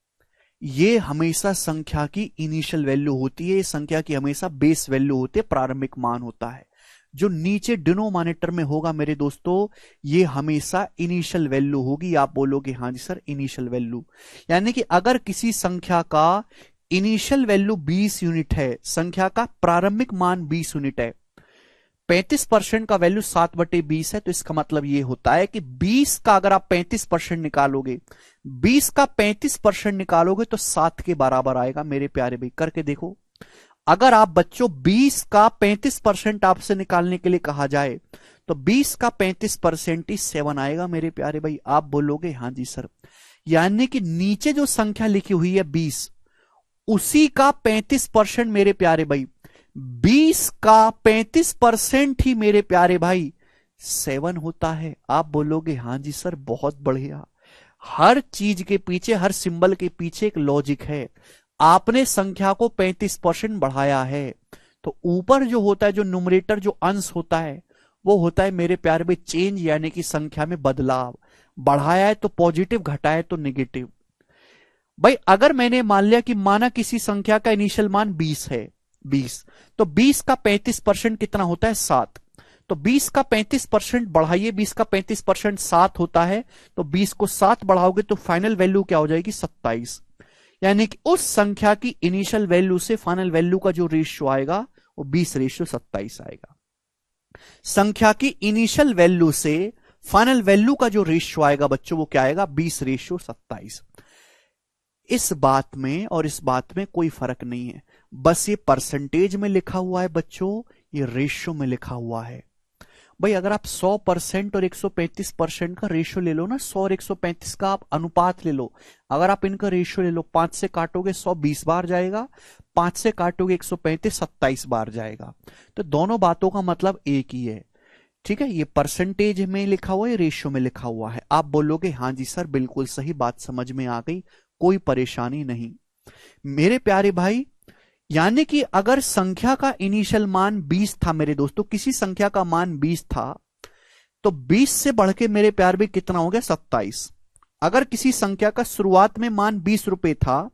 ये हमेशा संख्या की इनिशियल वैल्यू होती है, संख्या की हमेशा बेस वैल्यू होती है, प्रारंभिक मान होता है। जो नीचे डिनोमिनेटर में होगा मेरे दोस्तों ये हमेशा इनिशियल वैल्यू होगी। आप बोलोगे हाँ जी सर इनिशियल वैल्यू, यानी कि अगर किसी संख्या का इनिशियल वैल्यू 20 यूनिट है, संख्या का प्रारंभिक मान 20 यूनिट है, 35% का वैल्यू 7/20 है, तो इसका मतलब यह होता है कि 20 का अगर आप 35% निकालोगे, 20 का 35% निकालोगे तो 7 के बराबर आएगा। मेरे प्यारे भाई करके देखो, अगर आप बच्चों 20 का 35% आपसे निकालने के लिए कहा जाए तो 20 का 35% ही 7 आएगा। मेरे प्यारे भाई आप बोलोगे हां जी सर, यानी कि नीचे जो संख्या लिखी हुई है 20, उसी का 35% मेरे प्यारे भाई, 20 का 35% ही मेरे प्यारे भाई 7 होता है। आप बोलोगे हां जी सर बहुत बढ़िया। हर चीज के पीछे, हर सिंबल के पीछे एक लॉजिक है। आपने संख्या को 35% बढ़ाया है तो ऊपर जो होता है, जो न्यूमरेटर जो अंश होता है वो होता है मेरे प्यारे भाई चेंज, यानी कि संख्या में बदलाव। बढ़ाया है तो पॉजिटिव, घटाया है तो नेगेटिव। भाई अगर मैंने मान लिया कि माना किसी संख्या का इनिशियल मान 20 है, 20, तो 20 का 35% कितना होता है 7, तो 20 का 35% बढ़ाइए, 20 का 35% 7 होता है, तो 20 को 7 बढ़ाओगे तो फाइनल वैल्यू क्या हो जाएगी 27, यानी कि उस संख्या की इनिशियल वैल्यू से फाइनल वैल्यू का जो रेशियो आएगा वो 20:27 आएगा। संख्या की इनिशियल वैल्यू से फाइनल वैल्यू का जो रेशियो आएगा बच्चों वो क्या आएगा 20:27। इस बात में और इस बात में कोई फर्क नहीं है, बस ये परसेंटेज में लिखा हुआ है बच्चों, ये रेशियो में लिखा हुआ है। भाई अगर आप 100% और 135% का रेशियो ले लो ना, 100 और 135 का आप अनुपात ले लो, अगर आप इनका रेशियो ले लो, 5 से काटोगे 100 20 बार जाएगा, 5 से काटोगे 135 27 बार जाएगा। तो दोनों बातों का मतलब एक ही है, ठीक है। ये परसेंटेज में लिखा हुआ है, रेशियो में लिखा हुआ है। आप बोलोगे हाँ जी सर बिल्कुल सही, बात समझ में आ गई, कोई परेशानी नहीं। मेरे प्यारे भाई यानी कि अगर संख्या का इनिशियल मान 20 था मेरे दोस्तों, किसी संख्या का मान 20 था, तो 20 से बढ़ के मेरे प्यार भी कितना हो गया 27। अगर किसी संख्या का शुरुआत में मान 20 रुपए था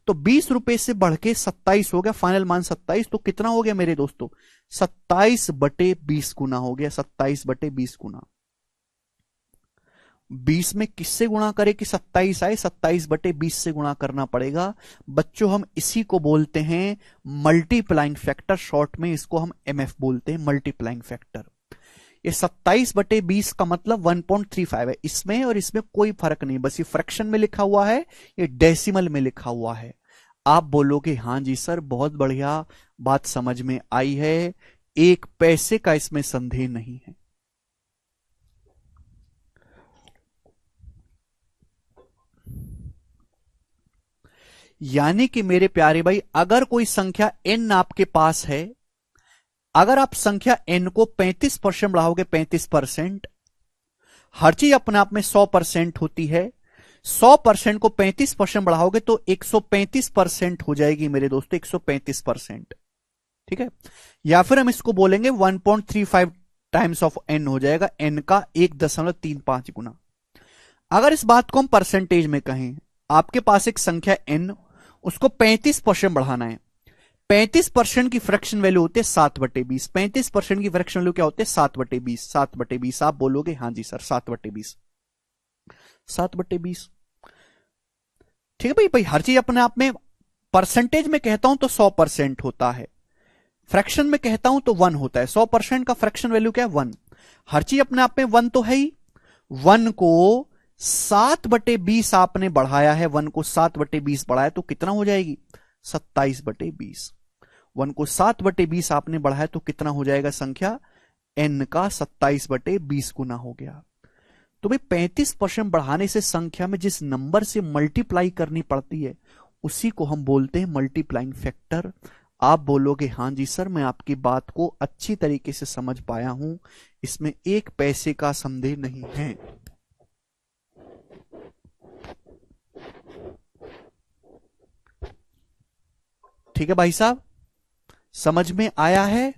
तो 20 रुपए से बढ़ के 27 हो गया, फाइनल मान 27, तो कितना हो गया मेरे दोस्तों 27/20 गुना हो गया, 27/20 गुना। 20 में किससे गुणा करे कि 27 आए? 27/20 से गुणा करना पड़ेगा। बच्चों हम इसी को बोलते हैं मल्टीप्लाइंग फैक्टर, शॉर्ट में इसको हम एमएफ बोलते हैं, मल्टीप्लाइंग फैक्टर। ये 27/20 का मतलब 1.35 है। इसमें और इसमें कोई फर्क नहीं, बस ये फ्रैक्शन में लिखा हुआ है, ये डेसिमल में लिखा हुआ है। आप बोलोगे हां जी सर बहुत बढ़िया, बात समझ में आई है, एक पैसे का इसमें संदेह नहीं है। यानी कि मेरे प्यारे भाई, अगर कोई संख्या n आपके पास है, अगर आप संख्या n को 35% बढ़ाओगे, 35%, हर चीज अपने आप में 100% होती है, 100% को 35% बढ़ाओगे तो 135% हो जाएगी मेरे दोस्तों, 135%। ठीक है, या फिर हम इसको बोलेंगे 1.35 टाइम्स ऑफ n हो जाएगा, n का 1.35 गुना। अगर इस बात को हम परसेंटेज में कहें, आपके पास एक संख्या n, उसको 35% बढ़ाना है। 35% की फ्रैक्शन वैल्यू होती है 7/20। 35% की फ्रैक्शन वैल्यू क्या होती है? 7/20। 7/20 आप बोलोगे हां जी सर 7/20, 7/20। ठीक है भाई, भाई हर चीज अपने आप में, परसेंटेज में कहता हूं तो 100% होता है, फ्रैक्शन में कहता हूं तो 1 होता है। 100% का फ्रैक्शन वैल्यू क्या है? 1। हर चीज अपने आप में 1 तो है ही। 1 को 7/20 आपने बढ़ाया है, 1 को 7/20 बढ़ाया तो कितना हो जाएगी? 27/20। 1 को 7/20 आपने बढ़ाया तो कितना हो जाएगा? संख्या n का 27/20 गुना हो गया। तो भाई 35% बढ़ाने से संख्या में जिस नंबर से मल्टीप्लाई करनी पड़ती है उसी को हम बोलते हैं मल्टीप्लाइंग फैक्टर। आप बोलोगे हां जी सर मैं आपकी बात को अच्छी तरीके से समझ पाया हूं, इसमें एक पैसे का संदेह नहीं है। ठीक है भाई साहब, समझ में आया है?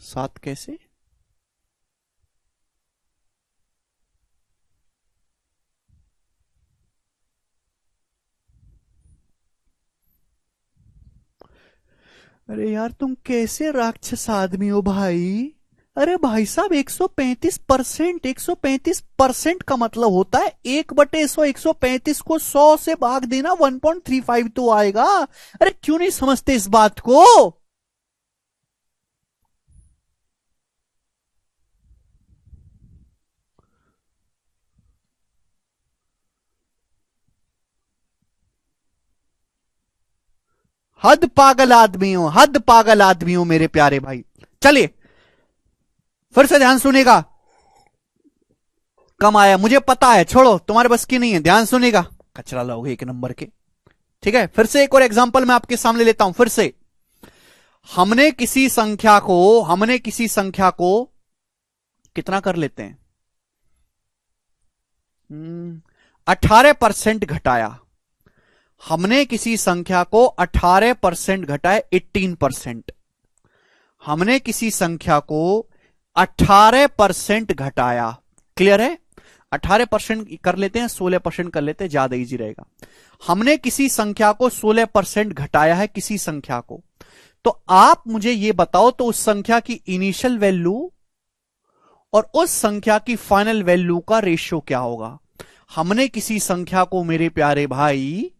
सात कैसे? अरे यार तुम कैसे राक्षस आदमी हो भाई। अरे भाई साहब 135%, 135% का मतलब होता है 1/100। 135 को 100 से भाग देना, 1.35 तो आएगा। अरे क्यों नहीं समझते इस बात को? हद पागल आदमी हो, हद पागल आदमी हो मेरे प्यारे भाई। चलिए फिर से ध्यान सुनेगा। कम आया मुझे पता है, छोड़ो तुम्हारे बस की नहीं है, ध्यान सुनेगा। कचरा लोगे एक नंबर के। ठीक है, फिर से एक और एग्जांपल मैं आपके सामने लेता हूं। फिर से हमने किसी संख्या को कितना कर लेते हैं? 18% घटाया। हमने किसी संख्या को 18% घटाया, 18%। हमने किसी संख्या को 18% घटाया, क्लियर है? 18% कर लेते हैं, 16% कर लेते हैं, ज्यादा इजी रहेगा। हमने किसी संख्या को 16% घटाया है, किसी संख्या को। तो आप मुझे यह बताओ तो उस संख्या की इनिशियल वैल्यू और उस संख्या की फाइनल वैल्यू का रेशियो क्या होगा? हमने किसी संख्या को मेरे प्यारे भाई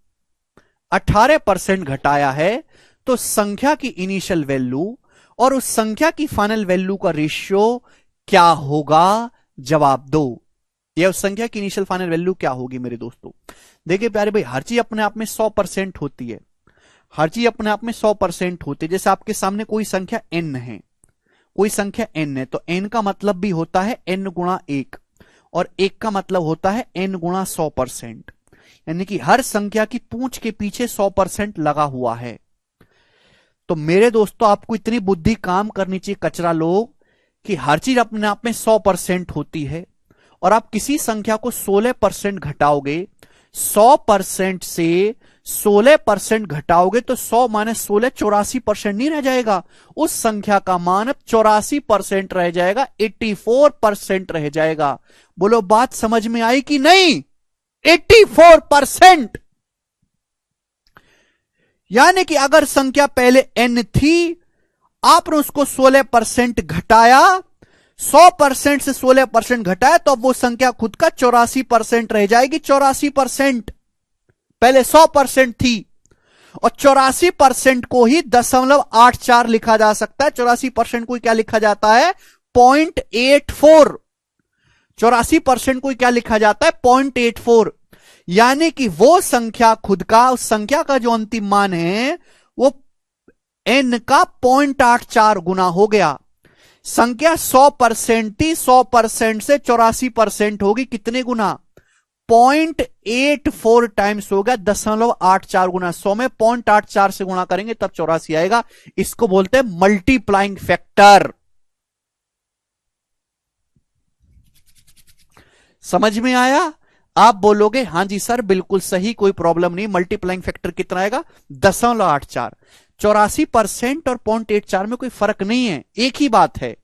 18% घटाया है, तो संख्या की इनिशियल वैल्यू और उस संख्या की फाइनल वैल्यू का रेशियो क्या होगा? जवाब दो। यह उस संख्या की इनिशियल फाइनल वैल्यू क्या होगी मेरे दोस्तों? देखिए प्यारे भाई, हर चीज अपने आप में 100% होती है। हर चीज अपने आप में 100% होती है। जैसे आपके सामने कोई संख्या n है, कोई संख्या n है, तो n का मतलब भी होता है n गुणा 1, और 1 का मतलब होता है n गुणा 100%। यानी कि हर संख्या की पूंछ के पीछे 100% लगा हुआ है। तो मेरे दोस्तों आपको इतनी बुद्धि काम करनी चाहिए कचरा लोग, कि हर चीज अपने आप में 100% होती है, और आप किसी संख्या को 16% घटाओगे, 100% से 16% घटाओगे तो 100 माइनस 16 84% नहीं रह जाएगा। उस संख्या का मान अब 84% रह जाएगा, 84% रह जाएगा। बोलो बात समझ में आई कि नहीं? 84%। यानी कि अगर संख्या पहले n थी, आपने उसको 16% घटाया, 100% से 16% घटाया, तो अब वो संख्या खुद का 84% रह जाएगी। 84%, पहले 100% थी, और 84% को ही 0.84 लिखा जा सकता है। 84% को क्या लिखा जाता है? 0.84। 84% को क्या लिखा जाता है? 0.84। यानी कि वो संख्या खुद का, उस संख्या का जो अंतिम मान है वो n का 0.84 गुना हो गया। संख्या 100% थी, 100% से 84% होगी, कितने गुना? 0.84 टाइम्स हो गया, 0.84 गुना 100 में 0.84 से गुणा करेंगे तब 84 आएगा। इसको बोलते हैं मल्टीप्लाइंग फैक्टर। समझ में आया? आप बोलोगे हां जी सर बिल्कुल सही, कोई प्रॉब्लम नहीं। मल्टीप्लाइंग फैक्टर कितना आएगा? 0.84। 84% और 0.84 में कोई फर्क नहीं है, एक ही बात है।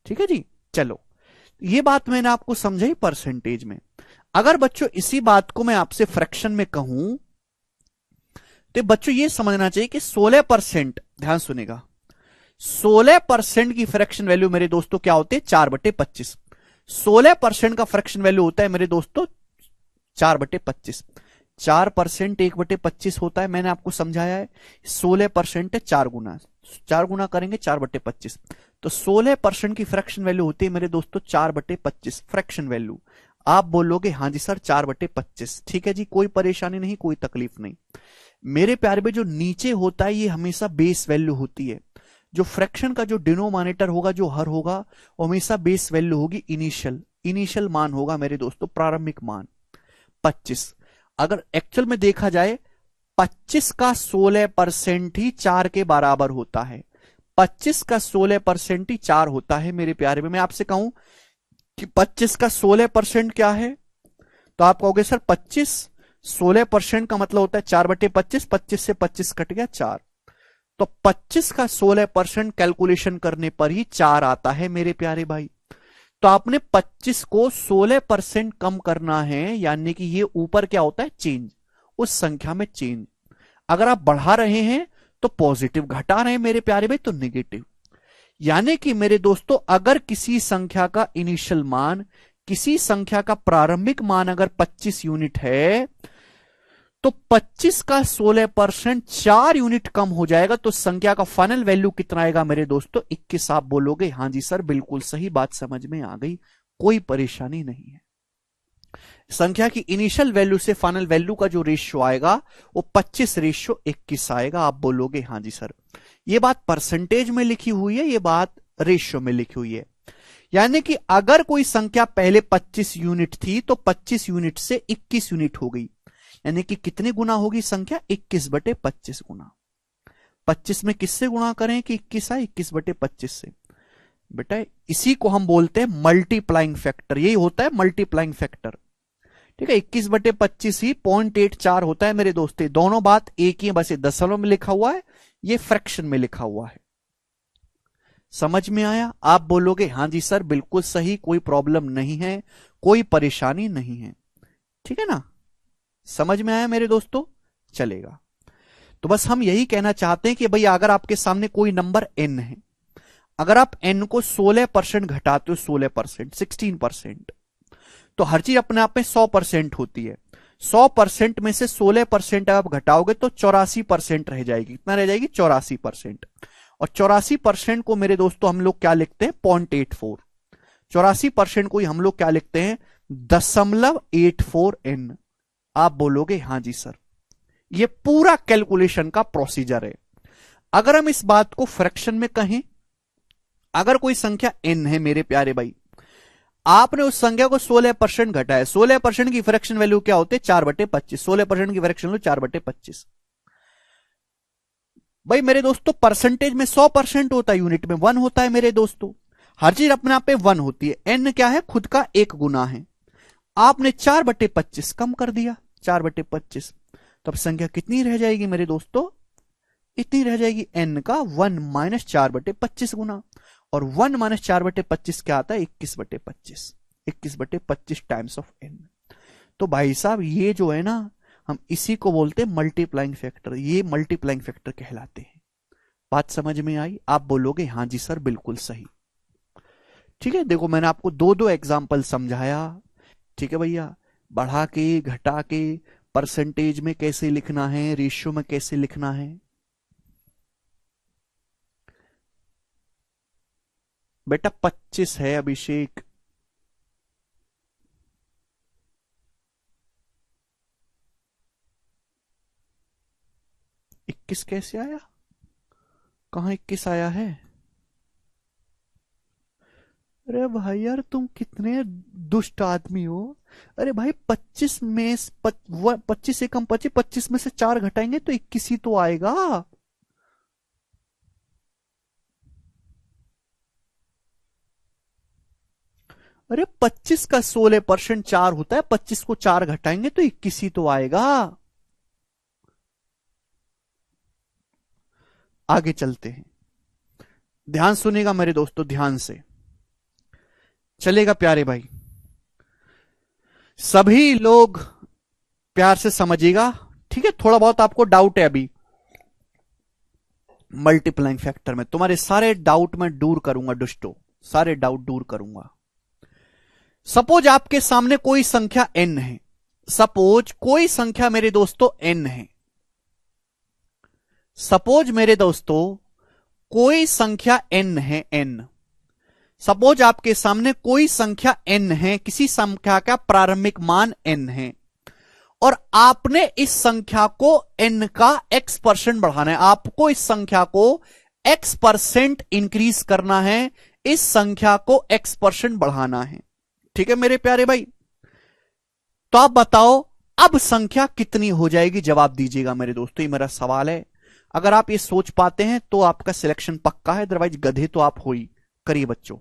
ठीक है जी। चलो, ये बात मैंने आपको समझाई परसेंटेज में। अगर बच्चों इसी बात को मैं आपसे फ्रैक्शन में कहूं, तो बच्चों ये समझना चाहिए कि 16%, ध्यान सुनेगा, 16% की फ्रैक्शन वैल्यू मेरे दोस्तों क्या होती है? 4/25। 16% का फ्रैक्शन वैल्यू होता है मेरे दोस्तों 4/25। 4% 1/25 होता है, मैंने आपको समझाया है। 16% है 4 गुना, 4 गुना करेंगे 4/25, तो 16% की फ्रैक्शन वैल्यू होती है मेरे दोस्तों 4/25 फ्रैक्शन वैल्यू। आप बोलोगे हां जी सर 4/25, ठीक है जी, कोई परेशानी नहीं, कोई तकलीफ नहीं। मेरे प्यारे में जो नीचे होता है ये हमेशा बेस वैल्यू होती है। जो फ्रैक्शन का जो डिनोमिनेटर होगा, जो हर होगा, वो हमेशा बेस वैल्यू होगी, इनिशियल मान होगा मेरे दोस्तों, प्रारंभिक मान 25। अगर एक्चुअल में देखा जाए 25 का 16% ही 4 के बराबर होता है। 25 का 16% ही 4 होता है मेरे प्यारे में। मैं आपसे कहूं कि 25 का 16% क्या है, तो आप कहोगे सर 25 16% का मतलब होता है 4/25। 25 से 25 कट गया 4, तो 25 का 16% कैलकुलेशन करने पर ही 4 आता है मेरे प्यारे भाई। तो आपने 25 को 16% कम करना है, यानी कि ये ऊपर क्या होता है? चेंज, उस संख्या में चेंज। अगर आप बढ़ा रहे हैं तो पॉजिटिव, घटा रहे हैं मेरे प्यारे भाई तो नेगेटिव। यानी कि मेरे दोस्तों अगर किसी संख्या का इनिशियल मान, किसी संख्या का प्रारंभिक मान अगर 25 यूनिट है, तो 25 का 16% 4 यूनिट कम हो जाएगा, तो संख्या का फाइनल वैल्यू कितना आएगा मेरे दोस्तों? 21। आप बोलोगे हां जी सर बिल्कुल सही, बात समझ में आ गई, कोई परेशानी नहीं है। संख्या की इनिशियल वैल्यू से फाइनल वैल्यू का जो रेशियो आएगा वो 25:21 आएगा। आप बोलोगे हां जी सर, ये बात परसेंटेज में लिखी हुई है, ये बात रेशियो में लिखी हुई है। यानी कि अगर कोई संख्या पहले 25 यूनिट थी तो 25 यूनिट से 21 यूनिट हो गई, यानी कि कितने गुना होगी संख्या? 21/25 गुना। 25 में किससे गुणा करें कि 21 आए? 21/25 से। बेटा इसी को हम बोलते हैं मल्टीप्लाइंग फैक्टर, यही होता है मल्टीप्लाइंग फैक्टर। ठीक है, 21/25 ही 0.84 होता है मेरे दोस्तों। दोनों बात एक ही है, बस ये दशमलव में लिखा हुआ है, ये फ्रैक्शन में लिखा हुआ है। समझ में आया? आप बोलोगे हां जी सर बिल्कुल सही, कोई प्रॉब्लम नहीं है, कोई परेशानी नहीं है। ठीक है ना, समझ में आया मेरे दोस्तों? चलेगा। तो बस हम यही कहना चाहते हैं कि भाई अगर आपके सामने कोई नंबर n है, अगर आप n को 16% घटाते हो, 16% 16%, तो हर चीज अपने आप में 100% होती है। 100% में से 16% आप घटाओगे तो 84% रह जाएगी। कितना रह जाएगी? 84%। और 84% को मेरे दोस्तों हम लोग क्या लिखते हैं? 0.84। 84% को हम लोग क्या लिखते हैं? 0.84n। आप बोलोगे हां जी सर, ये पूरा कैलकुलेशन का प्रोसीजर है। अगर हम इस बात को फ्रैक्शन में कहें, अगर कोई संख्या n है मेरे प्यारे भाई, आपने उस संख्या को 16% घटाया, 16% की फ्रैक्शन वैल्यू क्या होती है? 4/25। 16% की फ्रैक्शन वैल्यू 4/25। भाई मेरे दोस्तों परसेंटेज में 100% होता है, यूनिट में 1 होता है मेरे दोस्तों। हर चीज अपने आप में 1 होती है। n क्या है? खुद का एक गुना है। आपने 4/25 कम कर दिया, 4/25, तो अब संख्या कितनी रह जाएगी मेरे दोस्तों? इतनी रह जाएगी, n का 1 - 4/25 गुना। और 1 - 4/25 क्या आता है? 21/25। 21/25 टाइम्स ऑफ n। तो भाई साहब ये जो है ना, हम इसी को बोलते हैं मल्टीप्लाइंग फैक्टर, ये मल्टीप्लाइंग फैक्टर कहलाते हैं। बात समझ में आई? आप बोलोगे हाँ जी सर बिल्कुल सही। ठीक है, देखो मैंने आपको दो दो एग्जाम्पल समझाया। ठीक है भैया, बढ़ा के घटा के परसेंटेज में कैसे लिखना है, रेशियो में कैसे लिखना है। बेटा 25 है अभिषेक। इक्कीस कैसे आया? कहां 21 आया है? अरे भाई यार तुम कितने दुष्ट आदमी हो। अरे भाई 25 में 25 से कम 25, 25 में से 4 घटाएंगे तो 21 ही तो आएगा। अरे 25 का 16% 4 होता है, 25 को 4 घटाएंगे तो 21 ही तो आएगा। आगे चलते हैं, ध्यान सुनेगा मेरे दोस्तों, ध्यान से चलेगा प्यारे भाई। सभी लोग प्यार से समझिएगा। ठीक है, थोड़ा बहुत आपको डाउट है अभी मल्टीप्लाइंग फैक्टर में, तुम्हारे सारे डाउट मैं दूर करूंगा दुष्टो, सारे डाउट दूर करूंगा। सपोज आपके सामने कोई संख्या n है, सपोज कोई संख्या मेरे दोस्तों n है। सपोज मेरे दोस्तों कोई संख्या n है, n। सपोज आपके सामने कोई संख्या n है, किसी संख्या का प्रारंभिक मान n है, और आपने इस संख्या को n का x% बढ़ाना है। आपको इस संख्या को x% इंक्रीज करना है, इस संख्या को x% बढ़ाना है। ठीक है मेरे प्यारे भाई, तो आप बताओ अब संख्या कितनी हो जाएगी? जवाब दीजिएगा मेरे दोस्तों, ये मेरा सवाल है। अगर आप ये सोच पाते हैं तो आपका सिलेक्शन पक्का है, अदरवाइज गधे तो आप हो ही। करिए बच्चों।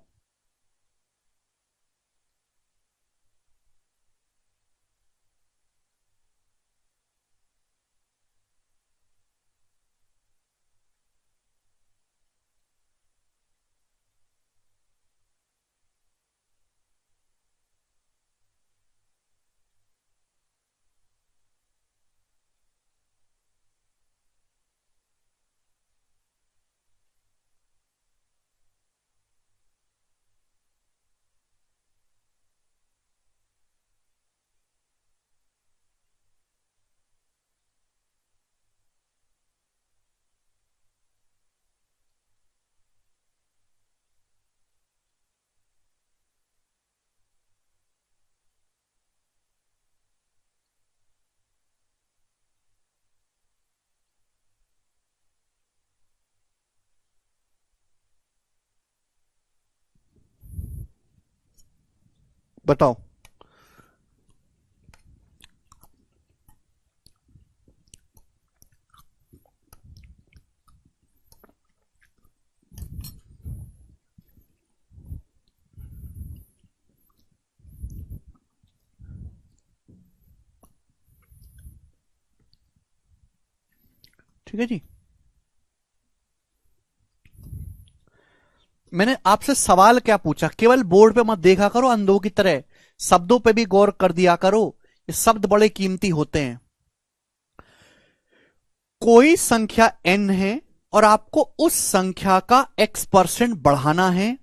बताओ। ठीक है जी, मैंने आपसे सवाल क्या पूछा? केवल बोर्ड पे मत देखा करो अंधों की तरह, शब्दों पे भी गौर कर दिया करो, ये शब्द बड़े कीमती होते हैं। कोई संख्या n है और आपको उस संख्या का x% बढ़ाना है,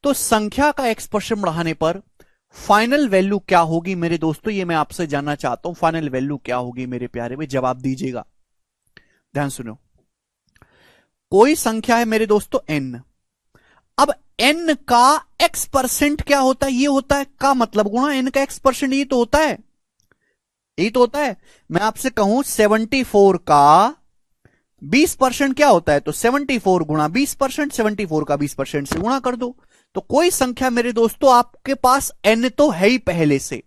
तो संख्या का x% बढ़ाने पर फाइनल वैल्यू क्या होगी मेरे दोस्तों? ये मैं आपसे जानना चाहता हूं, फाइनल वैल्यू क्या होगी मेरे प्यारे भाई? जवाब दीजिएगा, ध्यान सुनो। कोई संख्या है मेरे दोस्तों n, अब n का x% क्या होता है? ये होता है का मतलब गुणा n का x%, ये तो होता है, यही तो होता है। मैं आपसे कहूं 74 का 20% क्या होता है? तो 74 गुणा 20%, 74 का 20% से गुणा कर दो। तो कोई संख्या मेरे दोस्तों आपके पास n तो है ही, पहले से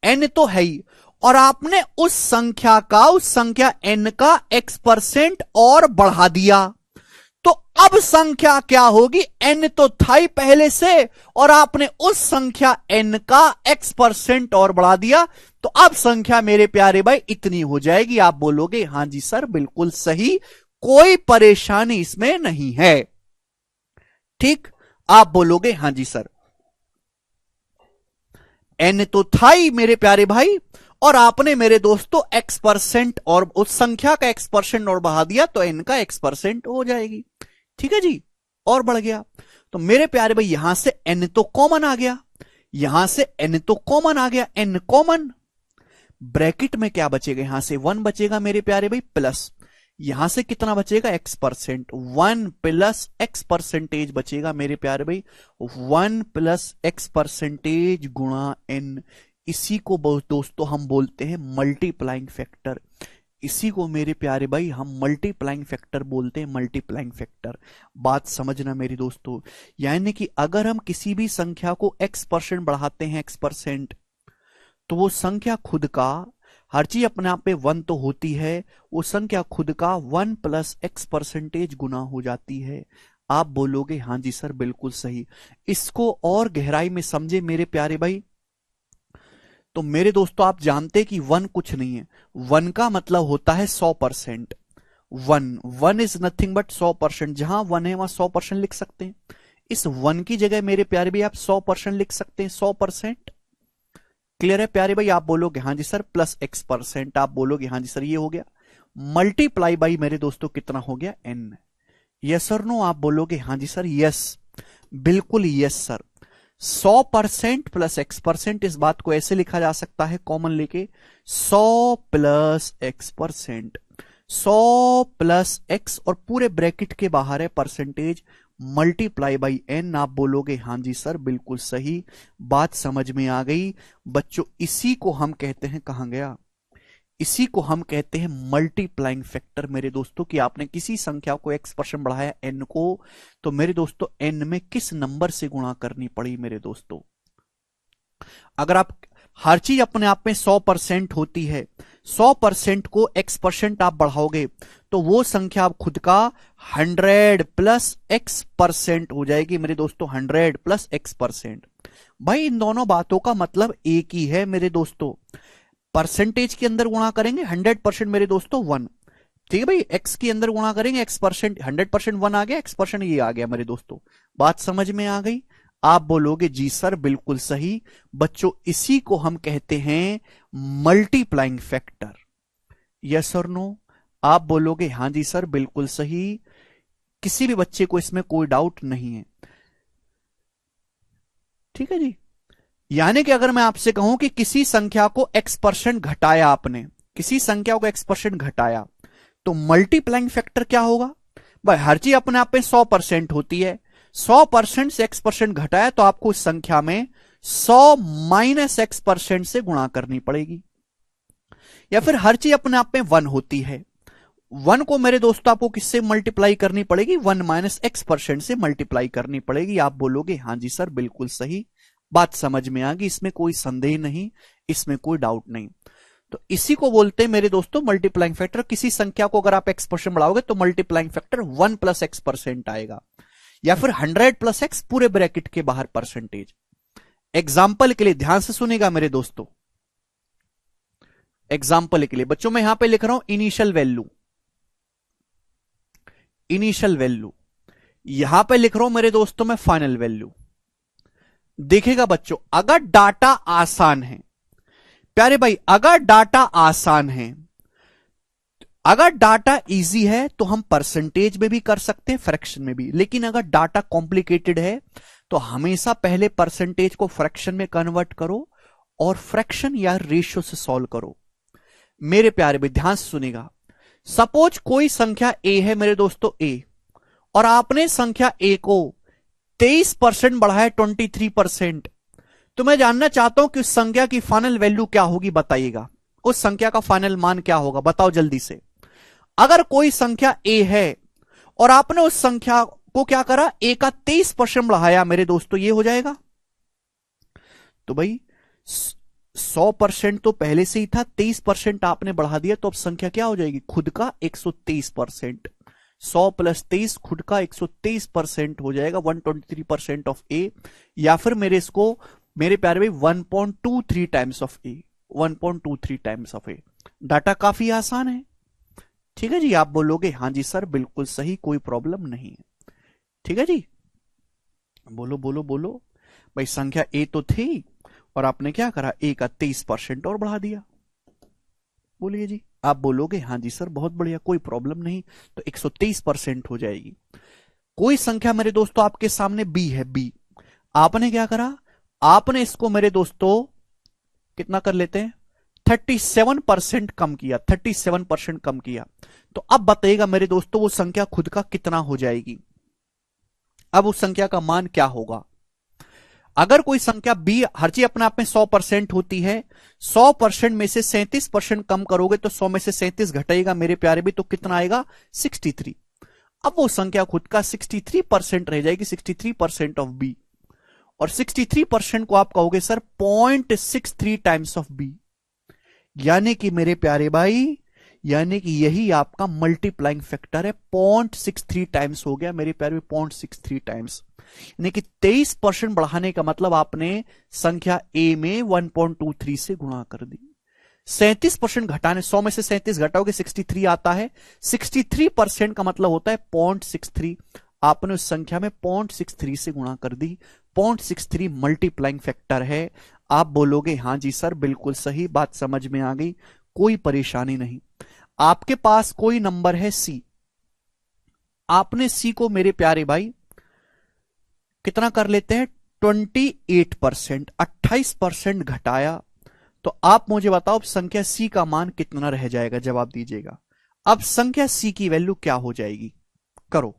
n तो है ही, और आपने उस संख्या n का x% और बढ़ा दिया। तो अब संख्या क्या होगी? n तो था ही पहले से, और आपने उस संख्या n का x% और बढ़ा दिया, तो अब संख्या मेरे प्यारे भाई इतनी हो जाएगी। आप बोलोगे हां जी सर बिल्कुल सही, कोई परेशानी इसमें नहीं है। ठीक, आप बोलोगे हां जी सर। n तो था ही मेरे प्यारे भाई, और आपने मेरे दोस्तों x% और उस संख्या का x% और बढ़ा दिया तो n का x% हो जाएगी। ठीक है जी, और बढ़ गया। तो मेरे प्यारे भाई यहां से n तो कॉमन आ गया, यहां से n तो कॉमन आ गया, n कॉमन, ब्रैकेट में क्या बचेगा, यहां से 1 बचेगा मेरे प्यारे भाई, प्लस यहां से कितना बचेगा x%, 1 प्लस x% बचेगा मेरे प्यारे भाई, 1 प्लस x% गुणा n। इसी को दोस्तों हम बोलते हैं मल्टीप्लाइंग फैक्टर। इसी को मेरे प्यारे भाई हम मल्टीप्लाइंग फैक्टर बोलते हैं, मल्टीप्लाइंग फैक्टर। बात समझना मेरे दोस्तों, यानी कि अगर हम किसी भी संख्या को x% बढ़ाते हैं, x%, तो वो संख्या खुद का, हर चीज अपने आप में 1 तो होती है, वो संख्या खुद का 1 प्लस x% गुना हो जाती है। आप बोलोगे हाँ जी सर बिल्कुल सही। इसको और गहराई में समझे मेरे प्यारे भाई, तो मेरे दोस्तों आप जानते कि 1 कुछ नहीं है, 1 का मतलब होता है 100%। 1 इज नथिंग बट 100%, जहां 1 है वहां 100% लिख सकते हैं। इस 1 की जगह मेरे प्यारे भाई आप 100% लिख सकते हैं, 100%। क्लियर है प्यारे भाई? आप बोलोगे हाँ जी सर, प्लस x%, आप बोलोगे हाँ जी सर ये हो गया, मल्टीप्लाई बाई मेरे दोस्तों कितना हो गया, n। यस और नो? आप बोलोगे हाँ जी सर यस, बिल्कुल यस सर। 100% प्लस x%, इस बात को ऐसे लिखा जा सकता है कॉमन लेके, 100 प्लस x%, 100 प्लस x और पूरे ब्रैकेट के बाहर है परसेंटेज, मल्टीप्लाई बाई n। आप बोलोगे हाँ जी सर बिल्कुल सही, बात समझ में आ गई बच्चों। इसी को हम कहते हैं, कहां गया, इसी को हम कहते हैं मल्टीप्लाइंग फैक्टर मेरे दोस्तों। कि आपने किसी संख्या को x% बढ़ाया n को, तो मेरे दोस्तों n में किस नंबर से गुणा करनी पड़ी मेरे दोस्तों। अगर आप, हर चीज अपने आप में 100% होती है, 100% को x% आप बढ़ाओगे तो वो संख्या आप खुद का 100 प्लस x% हो जाएगी मेरे दोस्तों, 100 प्लस x%। भाई इन दोनों बातों का मतलब एक ही है मेरे दोस्तों। परसेंटेज के अंदर गुणा करेंगे 100% मेरे दोस्तों 1, ठीक है भाई, x के अंदर गुणा करेंगे x%, 100% 1 आ गया, x% ये आ गया मेरे दोस्तों। बात समझ में आ गई? आप बोलोगे जी सर बिल्कुल सही बच्चों, इसी को हम कहते हैं मल्टीप्लाइंग फैक्टर। यस और नो? आप बोलोगे हाँ जी सर बिल्कुल सही, किसी भी बच्चे को इसमें कोई डाउट नहीं है। ठीक है जी, यानी कि अगर मैं आपसे कहूं कि किसी संख्या को x% घटाया आपने, किसी संख्या को x% घटाया, तो मल्टीप्लाइंग फैक्टर क्या होगा भाई? हर चीज अपने आप में 100% होती है, 100% से x% घटाया तो आपको उस संख्या में 100 माइनस x% से गुणा करनी पड़ेगी। या फिर हर चीज अपने आप में 1 होती है, 1 को मेरे दोस्तों आपको किससे मल्टीप्लाई करनी पड़ेगी, 1 माइनस x% से मल्टीप्लाई करनी पड़ेगी। आप बोलोगे हाँ जी सर बिल्कुल सही, बात समझ में आ गई, इसमें कोई संदेह नहीं, इसमें कोई डाउट नहीं। तो इसी को बोलते हैं मेरे दोस्तों मल्टीप्लाइंग फैक्टर। किसी संख्या को अगर आप x% बढ़ाओगे तो मल्टीप्लाइंग फैक्टर 1 प्लस x% आएगा, या फिर 100 प्लस x पूरे ब्रैकेट के बाहर परसेंटेज। एग्जाम्पल के लिए ध्यान से सुनेगा मेरे दोस्तों, एग्जाम्पल के लिए बच्चों मैं यहां पे लिख रहा हूं इनिशियल वैल्यू, इनिशियल वैल्यू, यहां पे लिख रहा हूं मेरे दोस्तों मैं फाइनल वैल्यू। देखिएगा बच्चों, अगर डाटा आसान है प्यारे भाई, अगर डाटा आसान है, अगर डाटा इजी है तो हम परसेंटेज में भी कर सकते हैं, फ्रैक्शन में भी। लेकिन अगर डाटा कॉम्प्लिकेटेड है तो हमेशा पहले परसेंटेज को फ्रैक्शन में कन्वर्ट करो और फ्रैक्शन या रेशियो से सॉल्व करो। मेरे प्यारे भाई ध्यान से सुनेगा, सपोज कोई संख्या a है मेरे दोस्तों a, और आपने संख्या a को 23% बढ़ाया 23%, तो मैं जानना चाहता हूं कि उस संख्या की फाइनल वैल्यू क्या होगी, बताइएगा उस संख्या का फाइनल मान क्या होगा, बताओ जल्दी से। अगर कोई संख्या a है और आपने उस संख्या को क्या करा, a का 23% बढ़ाया मेरे दोस्तों, ये हो जाएगा। तो भाई 100% तो पहले से ही था, 23% आपने बढ़ा दिया, तो अब संख्या क्या हो जाएगी, खुद का 123%। 100 प्लस 23 खुद का 123% हो जाएगा, 123% ऑफ ए, या फिर मेरे इसको मेरे प्यारे भाई 1.23 times of A, 1.23 times of A. Data काफी आसान है, ठीक है जी। आप बोलोगे हाँ जी सर बिल्कुल सही, कोई प्रॉब्लम नहीं है, ठीक है जी। बोलो बोलो बोलो भाई, संख्या ए तो थी और आपने क्या करा, ए का 23% और बढ़ा दिया, बोलिए जी। आप बोलोगे हाँ जी सर बहुत बढ़िया, कोई प्रॉब्लम नहीं, तो 123% हो जाएगी। कोई संख्या मेरे दोस्तों आपके सामने बी है, बी। आपने क्या करा, आपने इसको मेरे दोस्तों कितना कर लेते हैं, 37% कम किया, 37% कम किया। तो अब बताइएगा मेरे दोस्तों वो संख्या खुद का कितना हो जाएगी। अब उस संख्या का मान क्या होगा। अगर कोई संख्या बी हर चीज अपने आप में 100% होती है, 100% में से 37% कम करोगे तो 100 में से 37 घटेगा मेरे प्यारे भी, तो कितना आएगा 63। अब वो संख्या खुद का 63% रह जाएगी, 63% ऑफ बी। और 63% को आप कहोगे सर 0.63 टाइम्स ऑफ बी, यानी कि मेरे प्यारे भाई, यानी कि यही आपका मल्टीप्लाइंग फैक्टर है। 0.63 टाइम्स हो गया मेरे प्यारे, 0.63 टाइम्स, यानी कि 23% बढ़ाने का मतलब आपने संख्या ए में 1.23 से गुणा कर दी। 37% घटाने, 100 में से 37 घटाओगे 63 आता है, 63% का मतलब होता है 0.63। आपने उस संख्या में 0.63 से गुणा कर दी, 0.63 मल्टीप्लाइंग फैक्टर है। आप बोलोगे हां जी सर बिल्कुल सही, बात समझ में आ गई, कोई परेशानी नहीं। आपके पास कोई नंबर है सी, आपने सी को मेरे प्यारे भाई कितना कर लेते हैं 28%, 28% घटाया, तो आप मुझे बताओ संख्या सी का मान कितना रह जाएगा, जवाब दीजिएगा। अब संख्या सी की वैल्यू क्या हो जाएगी, करो।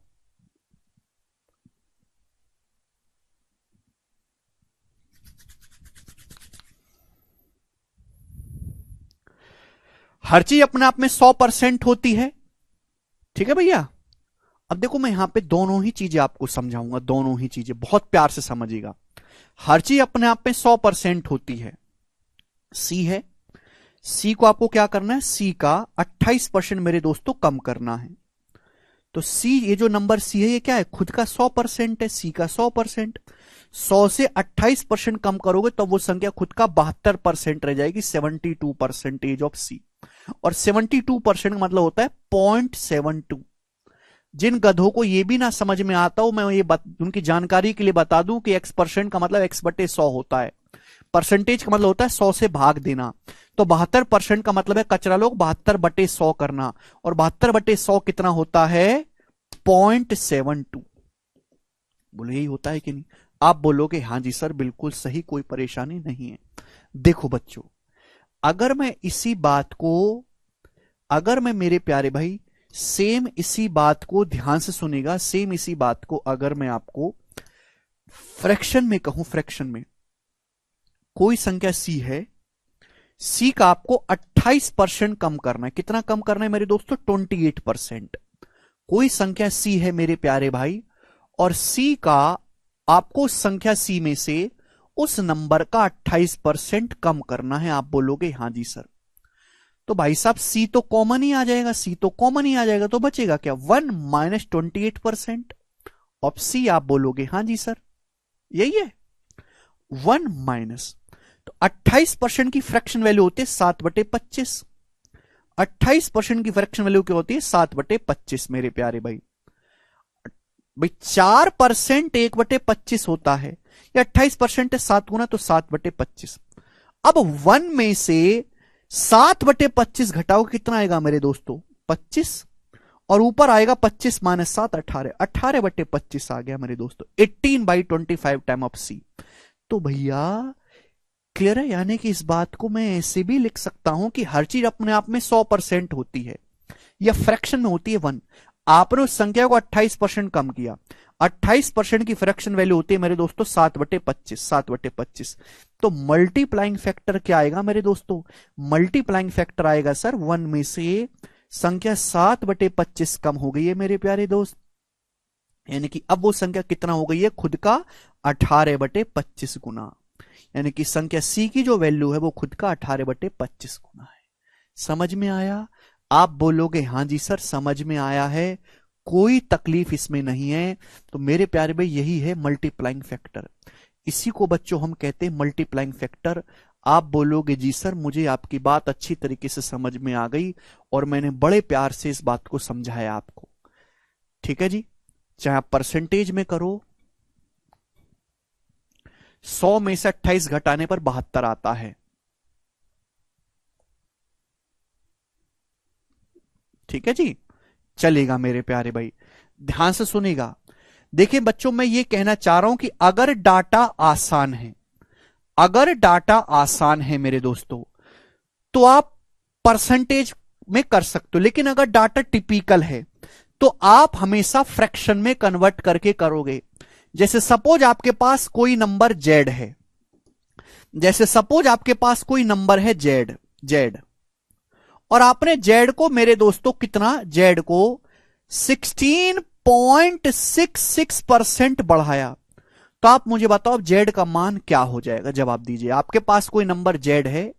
हर चीज अपने आप में 100% होती है, ठीक है भैया। अब देखो मैं यहां पे दोनों ही चीजें आपको समझाऊंगा, दोनों ही चीजें बहुत प्यार से समझिएगा। हर चीज अपने आप में 100% होती है, सी है, सी को आपको क्या करना है, सी का 28% मेरे दोस्तों कम करना है। तो सी, ये जो नंबर सी है ये क्या है, खुद का 100% है, सी का 100%। 100 से 28% कम करोगे तो वो संख्या खुद का 72% रह जाएगी, 72% ऑफ सी। और 72% का मतलब होता है 0.72। जिन गधों को ये भी ना समझ में आता हो, मैं ये उनकी जानकारी के लिए बता दूं कि x% का मतलब x/100 होता है, परसेंटेज का मतलब होता है 100 से भाग देना। तो 72% का मतलब है कचरा लोग 72/100 करना, और 72/100 कितना होता है 0.72। बोले यही होता है कि नहीं। आप बोलोगे हाँ जी सर बिल्कुल सही, कोई परेशानी नहीं है। देखो बच्चों, अगर मैं इसी बात को, अगर मैं मेरे प्यारे भाई सेम इसी बात को ध्यान से सुनेगा, सेम इसी बात को अगर मैं आपको फ्रैक्शन में कहूं, फ्रैक्शन में कोई संख्या सी है, सी का आपको 28% कम करना है, कितना कम करना है मेरे दोस्तों 28%। कोई संख्या सी है मेरे प्यारे भाई, और सी का आपको संख्या सी में से उस नंबर का 28% कम करना है। आप बोलोगे हां जी सर, तो भाई साहब सी तो कॉमन ही आ जाएगा, सी तो कॉमन ही आ जाएगा, तो बचेगा क्या 1 माइनस 28% ऑफ सी। आप बोलोगे हां जी सर यही है 1 माइनस, तो 28% की फ्रैक्शन वैल्यू होती है 7/25। 28% की फ्रैक्शन वैल्यू क्या होती है 7/25 मेरे प्यारे भाई। भाई 4% 1/25 होता है, या 28% है 7 गुना, तो 7/25। अब 1 में से 7/25 घटाओ कितना आएगा मेरे दोस्तों 25, और ऊपर आएगा 25 माइनस 7 18, 18/25 आ गया मेरे दोस्तों, 18/25 टाइम ऑफ सी। तो भैया क्लियर है, यानी कि इस बात को मैं ऐसे भी लिख सकता हूं कि हर चीज अपने आप में 100% होती है, या फ्रैक्शन में होती है 1। आपने उस संख्या को 28% कम किया, 28% की फ्रैक्शन वैल्यू होती है मेरे दोस्तों 7/25, 7/25। तो मल्टीप्लाइंग फैक्टर क्या आएगा मेरे दोस्तों, मल्टीप्लाइंग फैक्टर आएगा सर 1 में से संख्या 7/25 कम हो गई है मेरे प्यारे दोस्त, यानी कि अब वो संख्या कितना हो गई है खुद का 18/25 गुना, यानी कि संख्या सी की जो वैल्यू है वो खुद का 18/25 गुना है। समझ में आया। आप बोलोगे हां जी सर समझ में आया है, कोई तकलीफ इसमें नहीं है। तो मेरे प्यारे भाई यही है मल्टीप्लाइंग फैक्टर, इसी को बच्चों हम कहते हैं मल्टीप्लाइंग फैक्टर। आप बोलोगे जी सर मुझे आपकी बात अच्छी तरीके से समझ में आ गई, और मैंने बड़े प्यार से इस बात को समझाया आपको, ठीक है जी। चाहे आप परसेंटेज में करो, 100 में से 28 घटाने पर 72 आता है, ठीक है जी, चलेगा मेरे प्यारे भाई, ध्यान से सुनिएगा। देखिए बच्चों, मैं ये कहना चाह रहा हूं कि अगर डाटा आसान है, अगर डाटा आसान है मेरे दोस्तों, तो आप परसेंटेज में कर सकते हो, लेकिन अगर डाटा टिपिकल है तो आप हमेशा फ्रैक्शन में कन्वर्ट करके करोगे। जैसे सपोज आपके पास कोई नंबर जेड है, जैसे सपोज आपके पास कोई नंबर है जेड, जेड, और आपने जेड को मेरे दोस्तों कितना, जेड को 16.66% बढ़ाया, तो आप मुझे बताओ अब जेड का मान क्या हो जाएगा, जवाब दीजिए। आपके पास कोई नंबर जेड है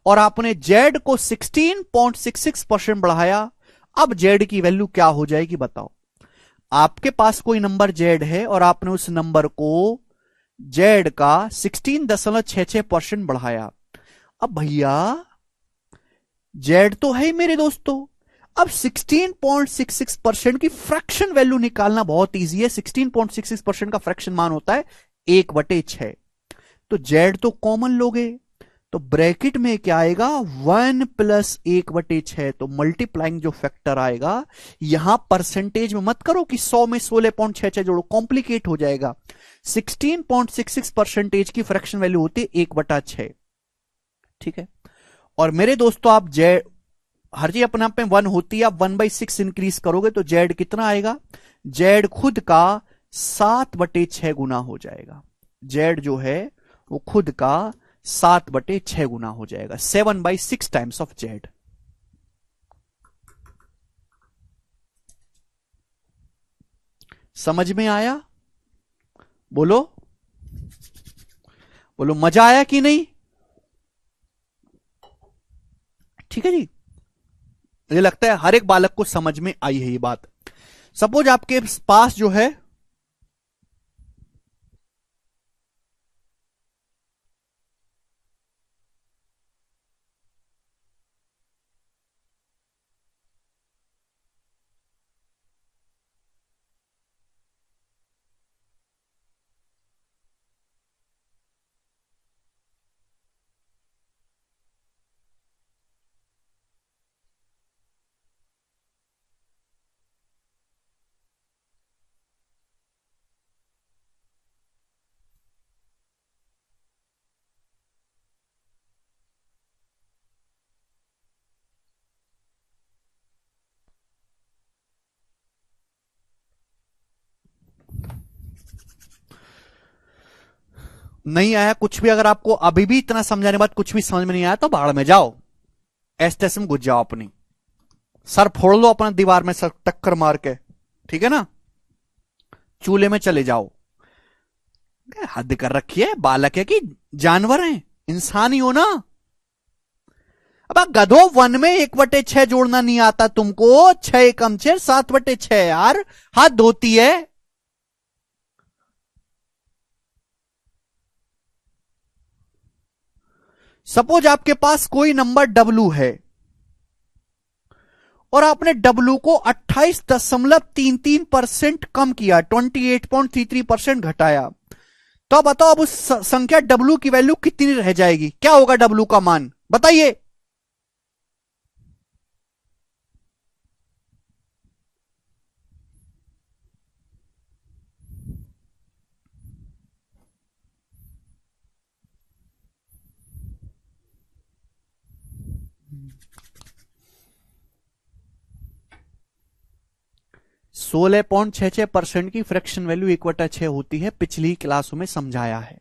और आपने जेड को 16.66% बढ़ाया, अब जेड की वैल्यू क्या हो जाएगी बताओ। आपके पास कोई नंबर जेड है और आपने उस नंबर को जेड का 16.66% बढ़ाया, अब भैया जेड तो है मेरे दोस्तों, अब 16.66% की फ्रैक्शन वैल्यू निकालना बहुत इजी है। 16.66% का फ्रैक्शन मान होता है 1/6, तो जेड तो कॉमन लोगे, तो ब्रैकेट में क्या आएगा 1 + 1/6, तो मल्टीप्लाइंग जो फैक्टर आएगा, यहां परसेंटेज में मत करो कि 100 में 16.66 जोड़ो, कॉम्प्लिकेट हो जाएगा। 16.66% की फ्रैक्शन वैल्यू होती है 1/6, ठीक है। और मेरे दोस्तों आप जेड, हर चीज अपने आप में 1 होती है, आप 1/6 इंक्रीज करोगे तो जेड कितना आएगा, जेड खुद का 7/6 गुना हो जाएगा। जेड जो है वो खुद का 7/6 गुना हो जाएगा, 7/6 टाइम्स ऑफ जेड। समझ में आया? बोलो बोलो, मजा आया कि नहीं? ठीक है जी, मुझे लगता है हर एक बालक को समझ में आई है ये बात। सपोज आपके पास जो है नहीं आया कुछ भी, अगर आपको अभी भी इतना समझाने के बाद कुछ भी समझ में नहीं आया तो भाड़ में जाओ, एस में घुस जाओ, अपनी सर फोड़ लो अपना दीवार में, सर टक्कर मार के, ठीक है ना, चूल्हे में चले जाओ। हद कर रखी है, बालक है कि जानवर है, इंसान ही हो ना। अब गधो 1 में 1/6 जोड़ना नहीं आता तुमको, 6 कम 6 7/6 यार, हाथ धोती है। सपोज आपके पास कोई नंबर डब्लू है और आपने डब्लू को 28.33% कम किया, 28.33% घटाया, तो अब बताओ अब उस संख्या डब्लू की वैल्यू कितनी रह जाएगी, क्या होगा डब्लू का मान बताइए। सोलह पॉइंट 66% की फ्रैक्शन वैल्यू 1/6 होती है, पिछली क्लासों में समझाया है।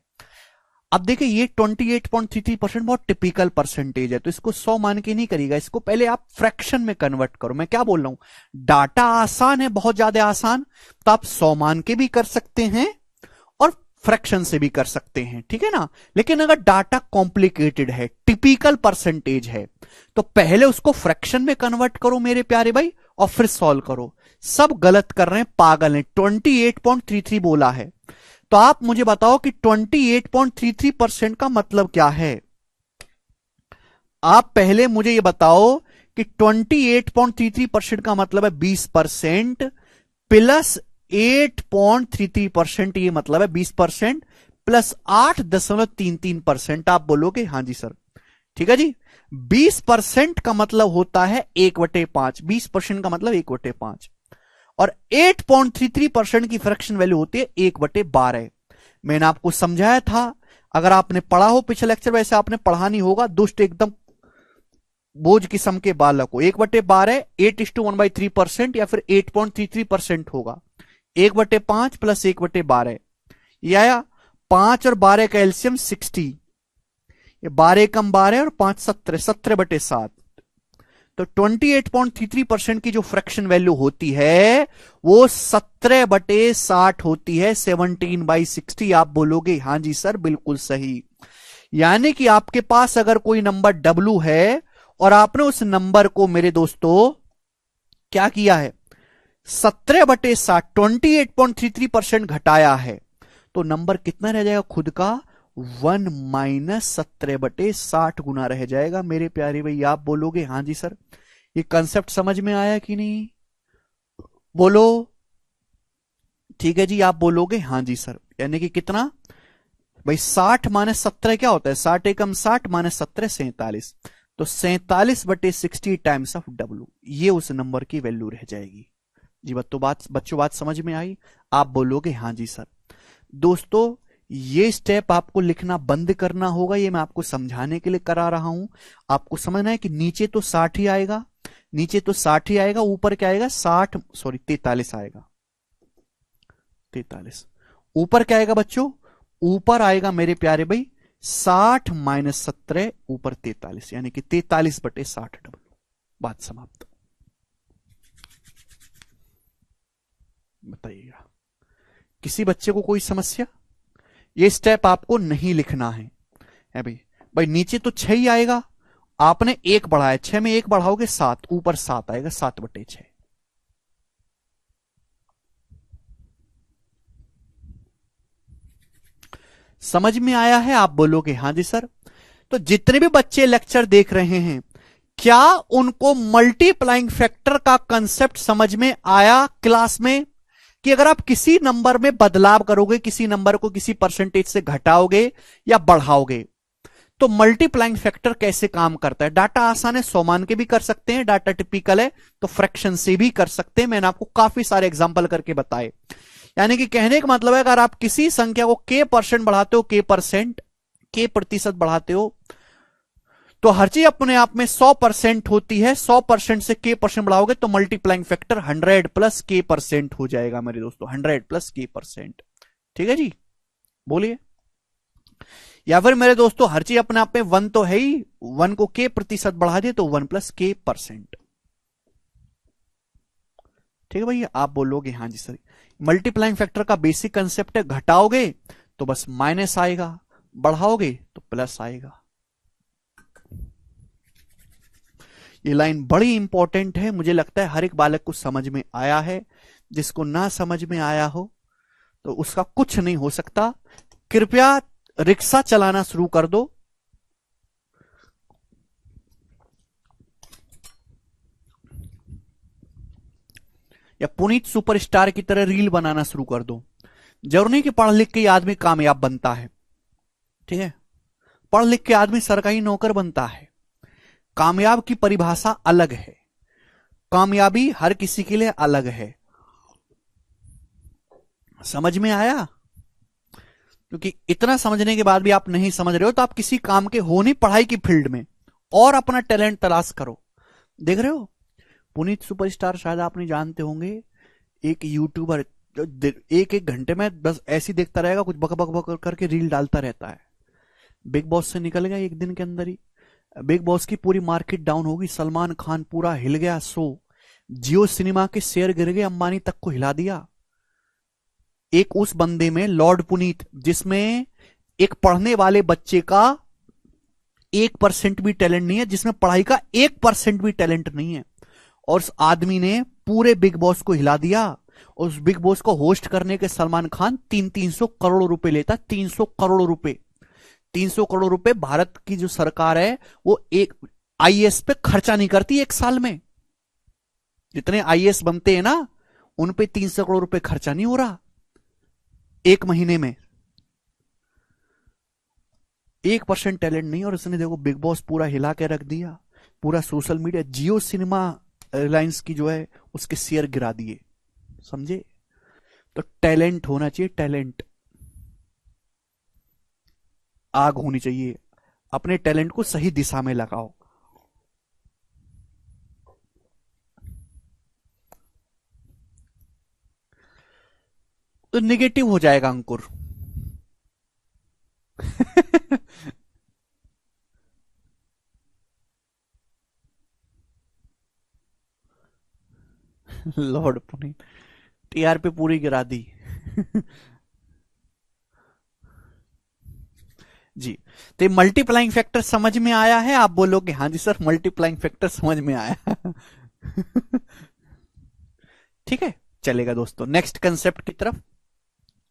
अब देखिए ये 28.33% बहुत टिपिकल परसेंटेज है, तो इसको 100 मान के नहीं करिएगा, इसको पहले आप फ्रैक्शन में कन्वर्ट करो। मैं क्या बोल रहा हूं, डाटा आसान है, बहुत ज्यादा आसान, तो आप 100 मान के भी कर सकते हैं और फ्रैक्शन से भी कर सकते हैं, ठीक है ना। लेकिन अगर डाटा कॉम्प्लिकेटेड है, टिपिकल परसेंटेज है, तो पहले उसको फ्रैक्शन में कन्वर्ट करो मेरे प्यारे भाई, और फिर सॉल्व करो। सब गलत कर रहे हैं, पागल हैं। 28.33 बोला है, तो आप मुझे बताओ कि 28.33% का मतलब क्या है। आप पहले मुझे यह बताओ कि 28.33% का मतलब है 20% प्लस 8.33%, ये मतलब है 20% प्लस 8.33%। आप बोलोगे हाँ जी सर, ठीक है जी। 20% का मतलब होता है 1/5, 20% का मतलब 1/5, और 8.33% की फ्रैक्शन वैल्यू होती है 1/12। मैंने आपको समझाया था, अगर आपने पढ़ा हो पिछले लेक्चर, वैसे आपने पढ़ा नहीं होगा, दुष्ट एकदम बोझ किस्म के बालक को 1/12 8:1/3% या फिर 8.33% होगा। 1/5 प्लस 1/12 या 5 और 12 का एल्सियम 60, ये 12 कम 12 और 5 17, 17/7। तो 28.33% की जो फ्रैक्शन वैल्यू होती है वो 17/60 होती है, 17/60। आप बोलोगे हां जी सर बिल्कुल सही। यानी कि आपके पास अगर कोई नंबर W है और आपने उस नंबर को मेरे दोस्तों क्या किया है, 17/60, 28.33% घटाया है, तो नंबर कितना रह जाएगा खुद का, 1 माइनस 17/60 गुना रह जाएगा मेरे प्यारे भैया। आप बोलोगे हां जी सर। ये कंसेप्ट समझ में आया कि नहीं, बोलो। ठीक है जी, आप बोलोगे हां जी सर। यानी कि कितना भाई, 60 माइनस 17 क्या होता है, 60 एकम 60 माइनस 17 47, तो 47/60 टाइम्स ऑफ W, ये उस नंबर की वैल्यू रह जाएगी जी। बच्चों बात समझ में आई, आप बोलोगे हां जी सर। दोस्तों ये स्टेप आपको लिखना बंद करना होगा, ये मैं आपको समझाने के लिए करा रहा हूं। आपको समझना है कि नीचे तो 60 ही आएगा, नीचे तो 60 ही आएगा, ऊपर क्या आएगा 43 आएगा, 43। ऊपर क्या आएगा बच्चों, ऊपर आएगा मेरे प्यारे भाई 60 माइनस 17 ऊपर 43, यानी कि 43/60 W। बात समाप्त। बताइएगा किसी बच्चे को कोई समस्या, ये स्टेप आपको नहीं लिखना है भाई। भाई नीचे तो 6 ही आएगा, आपने 1 बढ़ाया, 6 में 1 बढ़ाओगे 7, ऊपर 7 आएगा, 7/6। समझ में आया है, आप बोलोगे हां जी सर। तो जितने भी बच्चे लेक्चर देख रहे हैं, क्या उनको मल्टीप्लाइंग फैक्टर का कंसेप्ट समझ में आया क्लास में, कि अगर आप किसी नंबर में बदलाव करोगे, किसी नंबर को किसी परसेंटेज से घटाओगे या बढ़ाओगे, तो मल्टीप्लाइंग फैक्टर कैसे काम करता है। डाटा आसान है, 100 मान के भी कर सकते हैं, डाटा टिपिकल है तो फ्रैक्शन से भी कर सकते हैं। मैंने आपको काफी सारे एग्जांपल करके बताए। यानी कि कहने का मतलब है, अगर आप किसी संख्या को k% बढ़ाते हो, k प्रतिशत बढ़ाते हो, तो हर चीज अपने आप में 100% होती है। 100% से k% बढ़ाओगे तो मल्टीप्लाइंग फैक्टर 100 प्लस k% हो जाएगा मेरे दोस्तों, 100 प्लस k%। ठीक है जी, बोलिए। या फिर मेरे दोस्तों हर चीज अपने आप में 1 तो है ही, 1 को k% बढ़ा दिए तो 1 प्लस k%। ठीक है भैया, आप बोलोगे हाँ जी सर। मल्टीप्लाइंग फैक्टर का बेसिक कंसेप्ट है, घटाओगे तो बस माइनस आएगा, बढ़ाओगे तो प्लस आएगा। ये लाइन बड़ी इंपॉर्टेंट है, मुझे लगता है हर एक बालक को समझ में आया है। जिसको ना समझ में आया हो तो उसका कुछ नहीं हो सकता। कृपया रिक्शा चलाना शुरू कर दो, या पुनीत सुपरस्टार की तरह रील बनाना शुरू कर दो। जरूर नहीं कि पढ़ लिख के आदमी कामयाब बनता है, ठीक है। पढ़ लिख के आदमी सरकारी नौकर बनता है। कामयाब की परिभाषा अलग है, कामयाबी हर किसी के लिए अलग है। समझ में आया? क्योंकि इतना समझने के बाद भी आप नहीं समझ रहे हो तो आप किसी काम के हो नहीं पढ़ाई की फील्ड में, और अपना टैलेंट तलाश करो। देख रहे हो पुनीत सुपरस्टार, शायद आप नहीं जानते होंगे, एक यूट्यूबर जो एक एक घंटे में बस ऐसी देखता रहेगा, कुछ बक बक बक करके रील डालता रहता है। बिग बॉस से निकल गया एक दिन के अंदर ही, बिग बॉस की पूरी मार्केट डाउन होगी, सलमान खान पूरा हिल गया शो, जियो सिनेमा के शेयर गिर गए, अंबानी तक को हिला दिया। एक उस बंदे में लॉर्ड पुनीत, जिसमें एक पढ़ने वाले बच्चे का 1% भी टैलेंट नहीं है, जिसमें पढ़ाई का 1% भी टैलेंट नहीं है, और उस आदमी ने पूरे बिग बॉस को हिला दिया। उस बिग बॉस को होस्ट करने के सलमान खान 300 करोड़ रुपए लेता, 300 करोड़ रुपए, 300 करोड़ रुपए भारत की जो सरकार है वो एक आईएएस पे खर्चा नहीं करती एक साल में। जितने आईएएस बनते हैं ना, उन पे 300 करोड़ रुपए खर्चा नहीं हो रहा एक महीने में। 1% टैलेंट नहीं, और उसने देखो बिग बॉस पूरा हिला के रख दिया, पूरा सोशल मीडिया, जियो सिनेमा रिलायंस की जो है उसके शेयर गिरा दिए, समझे? तो टैलेंट होना चाहिए, टैलेंट, आग होनी चाहिए, अपने टैलेंट को सही दिशा में लगाओ। तो निगेटिव हो जाएगा अंकुर। लॉर्ड पुनीत, टीआरपी पूरी गिरा दी। जी, तो ये मल्टीप्लाइंग फैक्टर समझ में आया है? आप बोलोगे हाँ जी सर, मल्टीप्लाइंग फैक्टर समझ में आया। ठीक है, चलेगा दोस्तों, नेक्स्ट कंसेप्ट की तरफ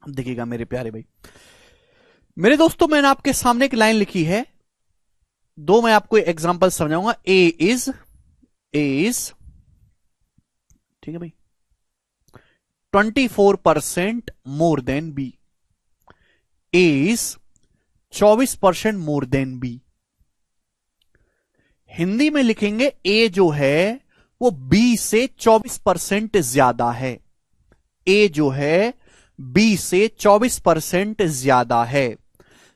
देखिएगा मेरे प्यारे भाई। मेरे दोस्तों, मैंने आपके सामने एक लाइन लिखी है, दो मैं आपको एग्जांपल समझाऊंगा। ए इज ठीक है भाई, 24% more than B. A is 24% more than B. Hindi में लिखेंगे ए जो है वो बी से 24% ज्यादा है। ए जो है बी से 24% ज्यादा है।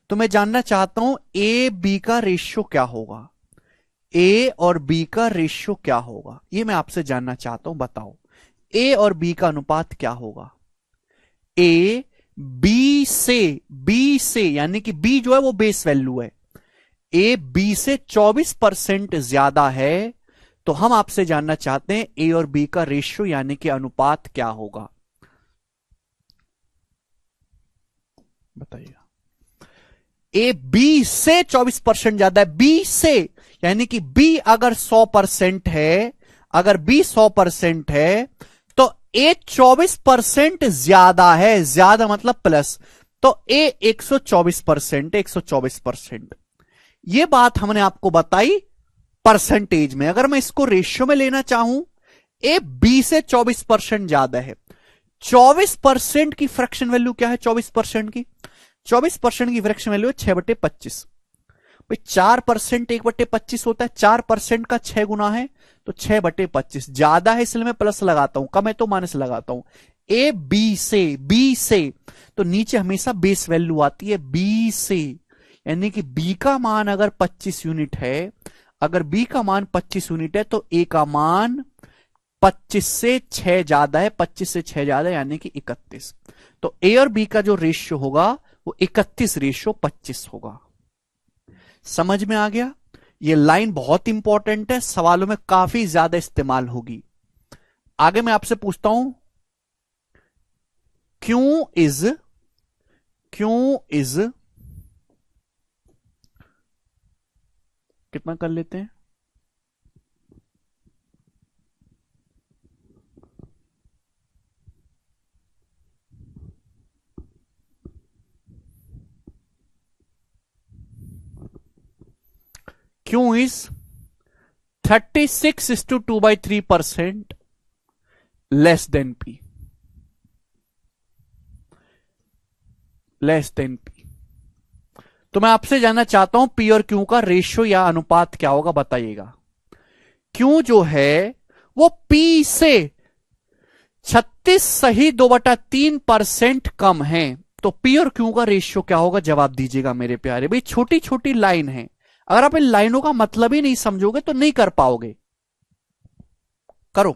तो मैं जानना चाहता हूं ए बी का रेशियो क्या होगा, ए और बी का रेशियो क्या होगा, ये मैं आपसे जानना चाहता हूं, बताओ ए और बी का अनुपात क्या होगा। ए बी से यानी कि बी जो है वो बेस वैल्यू है, ए बी से 24% ज्यादा है, तो हम आपसे जानना चाहते हैं ए और बी का रेशियो यानी कि अनुपात क्या होगा, बताइए। ए बी से 24% ज्यादा है, बी से, यानी कि बी अगर 100% है, अगर बी 100% है, तो ए 24% ज्यादा है, ज्यादा मतलब प्लस, तो ए 124%, 124%। ये बात हमने आपको बताई परसेंटेज में। अगर मैं इसको रेशियो में लेना चाहूं, ए बी से 24% ज्यादा है। 24% की फ्रैक्शन वैल्यू क्या है? 24% की, 24% की फ्रैक्शन वैल्यू है 6/25। भाई 4% 1/25 होता है, 4% का 6 गुना है, तो 6/25 ज्यादा है, इसलिए मैं प्लस लगाता हूं, कम है तो माइनस लगाता हूं। ए बी से तो नीचे हमेशा बेस वैल्यू आती है, बी से, यानी कि बी का मान अगर 25 यूनिट है, अगर बी का मान 25 यूनिट है, तो ए का मान 25 से 6 ज्यादा है, 25 से 6 ज्यादा है, यानी कि 31। तो ए और बी का जो रेशियो होगा वो 31:25 होगा। समझ में आ गया? ये लाइन बहुत इंपॉर्टेंट है, सवालों में काफी ज्यादा इस्तेमाल होगी। आगे मैं आपसे पूछता हूं, क्यों इज कितना कर लेते हैं, क्यों is 36:2/3% less than P, less than P. तो मैं आपसे जानना चाहता हूं पी और क्यू का रेशियो या अनुपात क्या होगा, बताइएगा। क्यू जो है वो पी से 36 सही 2/3% कम है, तो पी और क्यू का रेशियो क्या होगा, जवाब दीजिएगा मेरे प्यारे भाई। छोटी छोटी लाइन है, अगर आप इन लाइनों का मतलब ही नहीं समझोगे तो नहीं कर पाओगे। करो।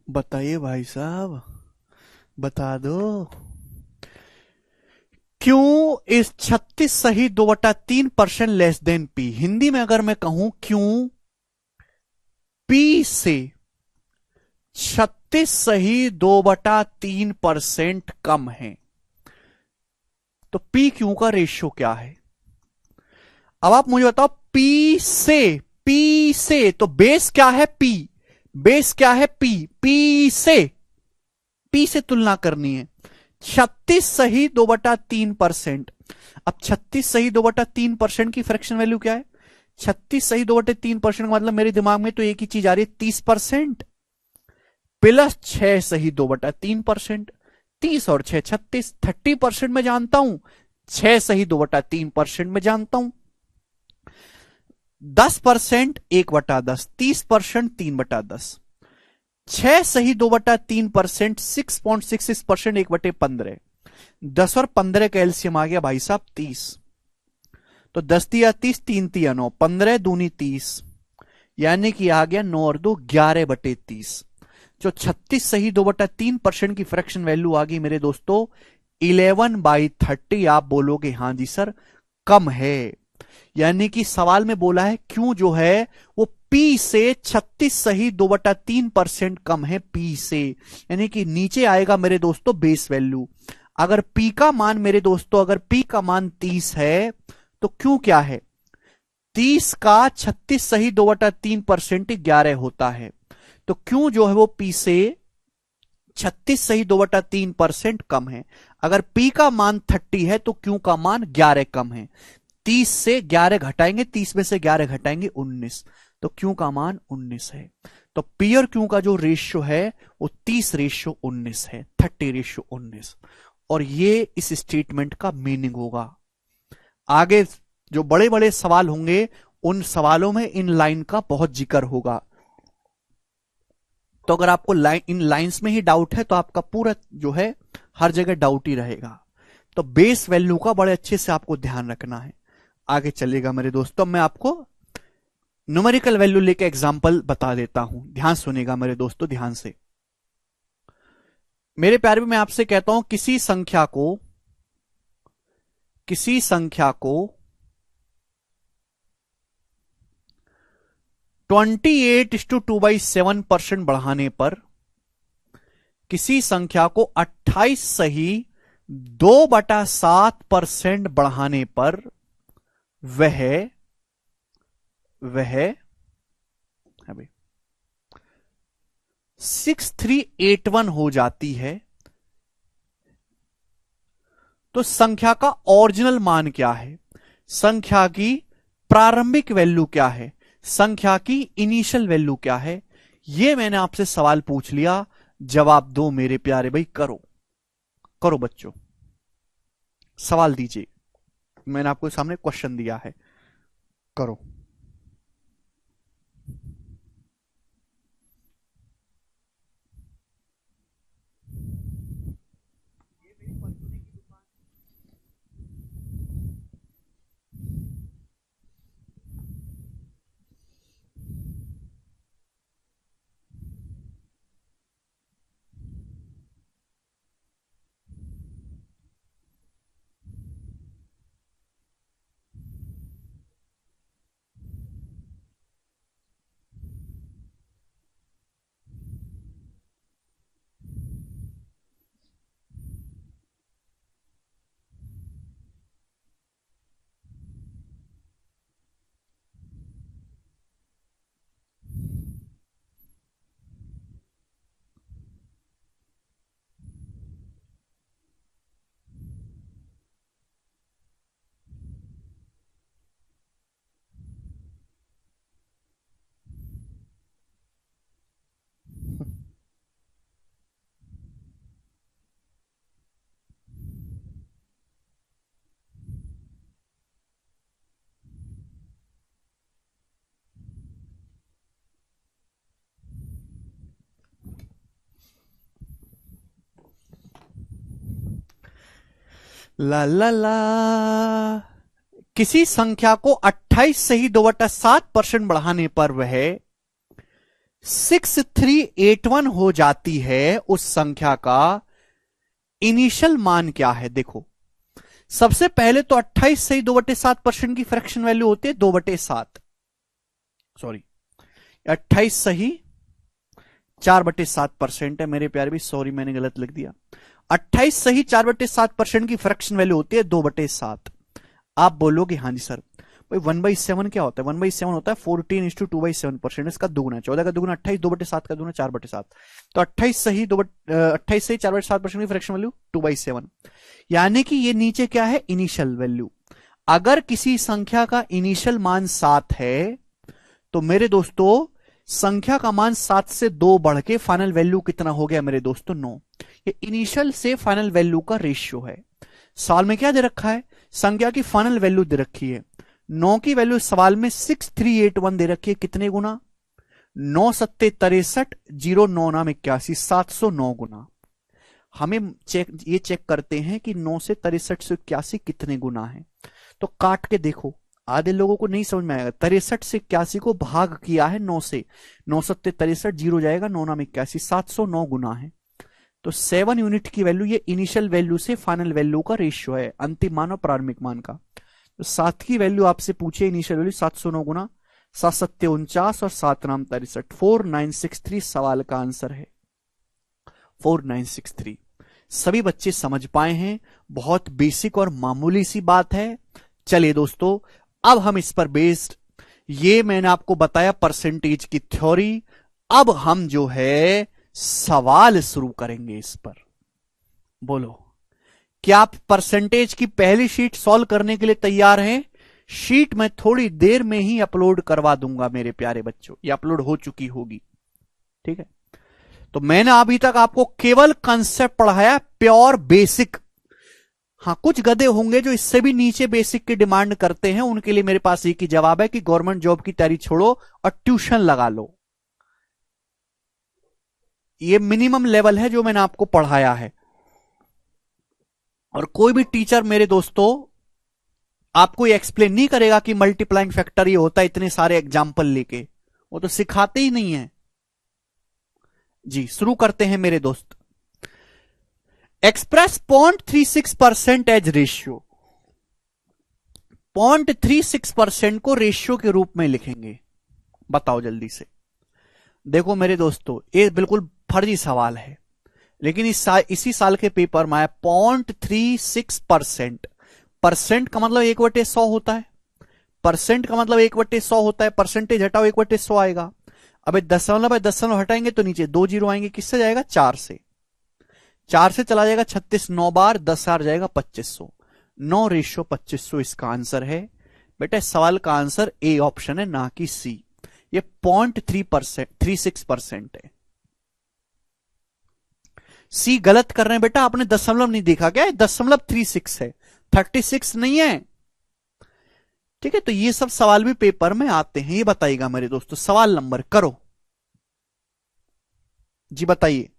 बताइए भाई साहब, बता दो। क्यों इस 36 सही 2/3% लेस देन पी? हिंदी में अगर मैं कहूं क्यों पी से 36 सही 2/3% कम है, तो पी क्यू का रेशियो क्या है? अब आप मुझे बताओ, पी से तो बेस क्या है? पी। बेस क्या है? पी। पी से तुलना करनी है। 36 सही 2/3%। अब 36 सही 2/3% की फ्रैक्शन वैल्यू क्या है? 36 सही 2/3% का मतलब मेरे दिमाग में तो एक ही चीज आ रही है, 30% प्लस 6 सही 2/3%। 30 और 6 36, 30% में जानता हूं, 6 सही 2/3% में जानता हूं। 10% 1/10, 30% 3/10। 6 सही 2/3%, 6.66%, 1/15। 10 और 15 का एलसीएम आ गया भाई साहब 30। तो 10 तिया 30, 3 तिया 9, 15 दूनी 30, यानी कि आ गया 9 और 2 11/30। जो 36 सही 2/3% की फ्रैक्शन वैल्यू आ गई मेरे दोस्तों 11/30। आप बोलोगे हाँ जी सर कम है, यानी कि सवाल में बोला है क्यों जो है वो पी से 36 सही 2/3% कम है, पी से, यानी कि नीचे आएगा मेरे दोस्तों बेस वैल्यू। अगर पी का मान मेरे दोस्तों, अगर पी का मान 30 है तो क्यों क्या है? 30 का 36 सही 2/3% 11 होता है, तो क्यों जो है वो पी से 36 सही 2/3% कम है। अगर पी का मान 30 है तो क्यू का मान 11 कम है। 30 से 11 घटाएंगे, 30 में से 11 घटाएंगे 19, तो क्यू का मान 19 है। तो पी और क्यू का जो रेशियो है वो 30:19 है, 30:19। और ये इस स्टेटमेंट का मीनिंग होगा। आगे जो बड़े बड़े सवाल होंगे उन सवालों में इन लाइन का बहुत जिक्र होगा। तो अगर आपको इन लाइंस में ही डाउट है तो आपका पूरा जो है हर जगह डाउट ही रहेगा। तो बेस वैल्यू का बड़े अच्छे से आपको ध्यान रखना है। आगे चलेगा मेरे दोस्तों, मैं आपको न्यूमेरिकल वैल्यू लेके एग्जांपल बता देता हूं, ध्यान सुनेगा मेरे दोस्तों ध्यान से। मेरे प्यारे, मैं आपसे कहता हूं किसी संख्या को 28:2/7% बढ़ाने पर, किसी संख्या को 28 सही 2/7% बढ़ाने पर वह अभी 6381 हो जाती है, तो संख्या का ओरिजिनल मान क्या है? संख्या की प्रारंभिक वैल्यू क्या है? संख्या की इनिशियल वैल्यू क्या है? यह मैंने आपसे सवाल पूछ लिया, जवाब दो मेरे प्यारे भाई, करो करो बच्चों, सवाल दीजिए। मैंने आपको सामने क्वेश्चन दिया है, करो। ला ला ला, किसी संख्या को 28 सही 2/7% बढ़ाने पर वह 6381 हो जाती है, उस संख्या का इनिशियल मान क्या है? देखो, सबसे पहले तो 28 सही 2/7% की फ्रैक्शन वैल्यू होती है 2/7, सॉरी 28 सही 4/7% है मेरे प्यारे भी, सॉरी मैंने गलत लिख दिया। 28 सही 4/7% की फ्रैक्शन वैल्यू होती है 2/7। आप बोलोगे हाँ जी सर, भाई 1/7 क्या होता है? 1/7 होता है 14:2/7%, इसका दुगुना, 14 का दुगुना 28, 2/7 का दुगुना 4/7, तो 28 सही 4/7% की फ्रैक्शन वैल्यू 2/7, यानी कि ये नीचे क्या है? Initial value. अगर किसी संख्या का इनिशियल मान 7 है तो मेरे दोस्तों संख्या का मान 7 से 2 बढ़ के फाइनल वैल्यू कितना हो गया मेरे दोस्तों? 9। ये इनिशियल से फाइनल वैल्यू का रेशियो है। सवाल में क्या दे रखा है? संख्या की फाइनल वैल्यू दे रखी है। 9 की वैल्यू सवाल में 6381 दे रखी है, कितने गुना? 9 सत्ते 63, 0 9 नाम 81, 709 गुना। हमें ये चेक करते हैं कि 9 से 63 से 81 कितने गुना है। तो काट के देखो, आधे लोगों को नहीं समझ में आएगा। 63 से 81 को भाग किया है 9 से, 9 सत्ते 63, 0 जाएगा, 9 नाम 81, 709 गुना है। तो 7 यूनिट की वैल्यू, ये इनिशियल वैल्यू से फाइनल वैल्यू का रेशियो है, अंतिम मान और प्रारंभिक मान का। तो 7 की वैल्यू आपसे पूछे इनिशियल वैल्यू 709 गुना 7 सत्ते 49 और 7 नाम 63, 4963 सवाल का आंसर है, 4963। सभी बच्चे समझ पाए हैं, बहुत बेसिक और मामूली सी बात है। चलिए दोस्तों, अब हम इस पर बेस्ड, ये मैंने आपको बताया परसेंटेज की थ्योरी, अब हम जो है सवाल शुरू करेंगे इस पर। बोलो, क्या आप परसेंटेज की पहली शीट सॉल्व करने के लिए तैयार हैं? शीट मैं थोड़ी देर में ही अपलोड करवा दूंगा मेरे प्यारे बच्चों, ये अपलोड हो चुकी होगी, ठीक है। तो मैंने अभी तक आपको केवल कंसेप्ट पढ़ाया, प्योर बेसिक। हाँ, कुछ गधे होंगे जो इससे भी नीचे बेसिक की डिमांड करते हैं, उनके लिए मेरे पास एक ही जवाब है कि गवर्नमेंट जॉब की तैयारी छोड़ो और ट्यूशन लगा लो। ये मिनिमम लेवल है जो मैंने आपको पढ़ाया है। और कोई भी टीचर मेरे दोस्तों आपको ये एक्सप्लेन नहीं करेगा कि मल्टीप्लाइंग फैक्टर ये होता है इतने सारे एग्जाम्पल लेके, वो तो सिखाते ही नहीं है जी। शुरू करते हैं मेरे दोस्त। एक्सप्रेस 0.36% एज रेशियो, 0.36% को रेशियो के रूप में लिखेंगे। बताओ जल्दी से। देखो मेरे दोस्तों, ये बिल्कुल फर्जी सवाल है, लेकिन इसी साल के पेपर में आया 0.36%। परसेंट का मतलब 1/100 होता है, परसेंट का मतलब 1/100 होता है, परसेंटेज हटाओ 1/100 आएगा। अब दशमलव दशमलव हटाएंगे तो नीचे 2 जीरो आएंगे, किससे जाएगा? 4 से। 4 से चला जाएगा 36, 9 बार 10 आ जाएगा 2500, 9:2500 इसका आंसर है। बेटा सवाल का आंसर ए ऑप्शन है, ना कि सी। ये 0.36% है। सी गलत कर रहे हैं बेटा, आपने दशमलव नहीं देखा क्या? 0.36 है, 36 नहीं है, ठीक है। तो ये सब सवाल भी पेपर में आते हैं, ये बताइएगा मेरे दोस्तों। सवाल नंबर करो जी, बताइए।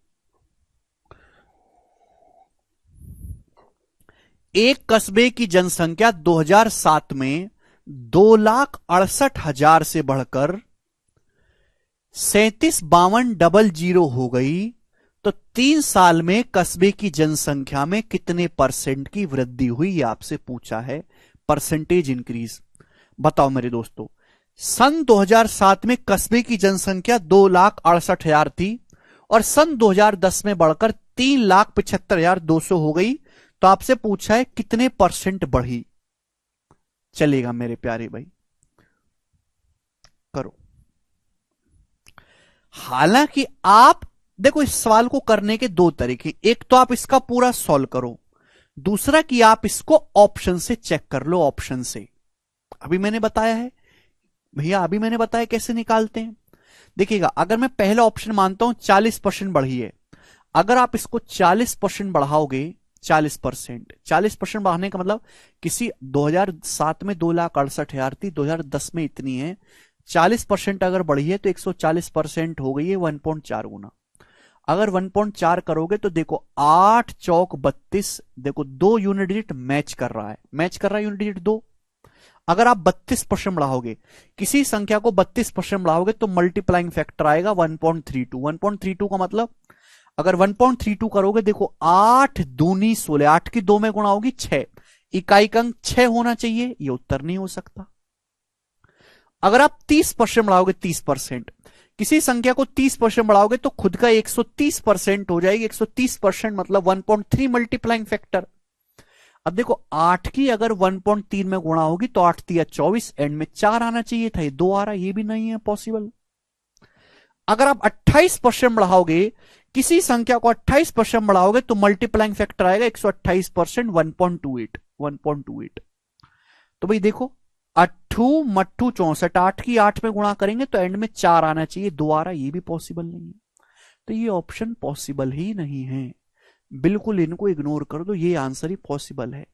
एक कस्बे की जनसंख्या 2007 में 2,68,000 से बढ़कर 37,52,000 हो गई, तो 3 साल में कस्बे की जनसंख्या में कितने परसेंट की वृद्धि हुई? ये आपसे पूछा है, परसेंटेज इंक्रीज। बताओ मेरे दोस्तों, सन 2007 में कस्बे की जनसंख्या 2,68,000 थी और सन 2010 में बढ़कर 3,75,200 हो गई, तो आपसे पूछा है कितने परसेंट बढ़ी? चलेगा मेरे प्यारे भाई, करो। हालांकि आप देखो, इस सवाल को करने के 2 तरीके, एक तो आप इसका पूरा सॉल्व करो, दूसरा कि आप इसको ऑप्शन से चेक कर लो। ऑप्शन से अभी मैंने बताया है भैया, अभी मैंने बताया कैसे निकालते हैं। देखिएगा, अगर मैं पहला ऑप्शन मानता हूं 40% बढ़ी है, अगर आप इसको 40% बढ़ाओगे, 40% बढ़ाने का मतलब किसी 2007 में 2,68,000 थी, 2010 में इतनी है, 40% अगर बढ़ी है तो 140% हो गई है 1.4 गुना। अगर 1.4 करोगे तो देखो 8 चौक 32, देखो 2 यूनिट डिजिट मैच कर रहा है, मैच कर रहा है यूनिट डिजिट 2। अगर आप 32% बढ़ाओगे, किसी संख्या को 32% बढ़ाओगे तो मल्टीप्लाइंग फैक्टर आएगा 1.32। 1.32 का मतलब अगर 1.32 करोगे, देखो 8 दूनी 16, 8 की 2 में गुणा होगी 6, इकाई का अंक 6 होना चाहिए, ये उत्तर नहीं हो सकता। अगर आप 30% बढ़ाओगे, 30%, किसी संख्या को 30% बढ़ाओगे तो खुद का 130% हो जाएगी। 130% मतलब 1.3 मल्टीप्लाइंग फैक्टर। अब देखो 8 की अगर 1.3 में गुणा होगी तो 8 तिया 24, एंड में 4 आना चाहिए था, ये 2 आ रहा है, ये भी नहीं है पॉसिबल। अगर आप 28% बढ़ाओगे, किसी संख्या को 28% बढ़ाओगे तो मल्टीप्लाइंग फैक्टर आएगा 128%, 1.28। 1.28 तो भाई देखो, 8 मट्ठू 64, 8 की 8 में गुणा करेंगे तो एंड में 4 आना चाहिए, 2 आ रहा है, ये भी पॉसिबल नहीं है। तो ये ऑप्शन पॉसिबल ही नहीं है, बिल्कुल इनको इग्नोर कर दो, ये आंसर ही पॉसिबल है।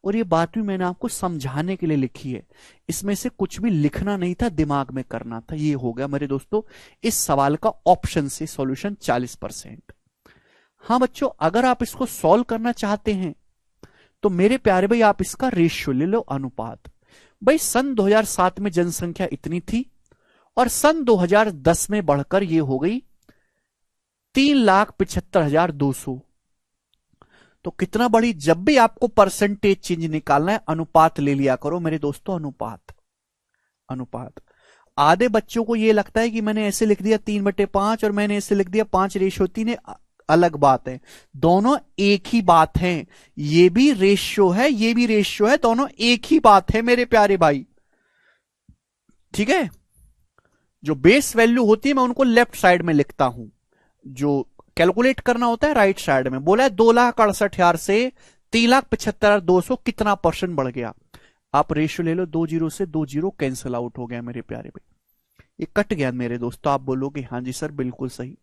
और ये बात भी मैंने आपको समझाने के लिए लिखी है, इसमें से कुछ भी लिखना नहीं था, दिमाग में करना था। ये हो गया मेरे दोस्तों इस सवाल का ऑप्शन से सॉल्यूशन 40%। हाँ बच्चों, अगर आप इसको सॉल्व करना चाहते हैं तो मेरे प्यारे भाई आप इसका रेशियो ले लो, अनुपात। भाई सन 2007 में जनसंख्या इतनी थी और सन 2010 में बढ़कर ये हो गई 3,75,200। तो कितना बढ़ी? जब भी आपको परसेंटेज चेंज निकालना है, अनुपात ले लिया करो मेरे दोस्तों, अनुपात। अनुपात आधे बच्चों को ये लगता है कि मैंने ऐसे लिख दिया 3/5 और मैंने ऐसे लिख दिया 5:3, अलग बात है, दोनों एक ही बात है। ये भी रेशियो है, ये भी रेशियो है, दोनों एक ही बात है मेरे प्यारे भाई, ठीक है। जो बेस वैल्यू होती है मैं उनको लेफ्ट साइड में लिखता हूं, जो कैलकुलेट करना होता है राइट साइड में। बोला है 2,68,000 से 3,75,200 कितना परसेंट बढ़ गया। आप रेशियो ले लो, 2 जीरो से 2 जीरो कैंसिल आउट हो गया मेरे प्यारे भाई, ये कट गया मेरे दोस्तों। आप बोलोगे हाँ जी सर बिल्कुल सही,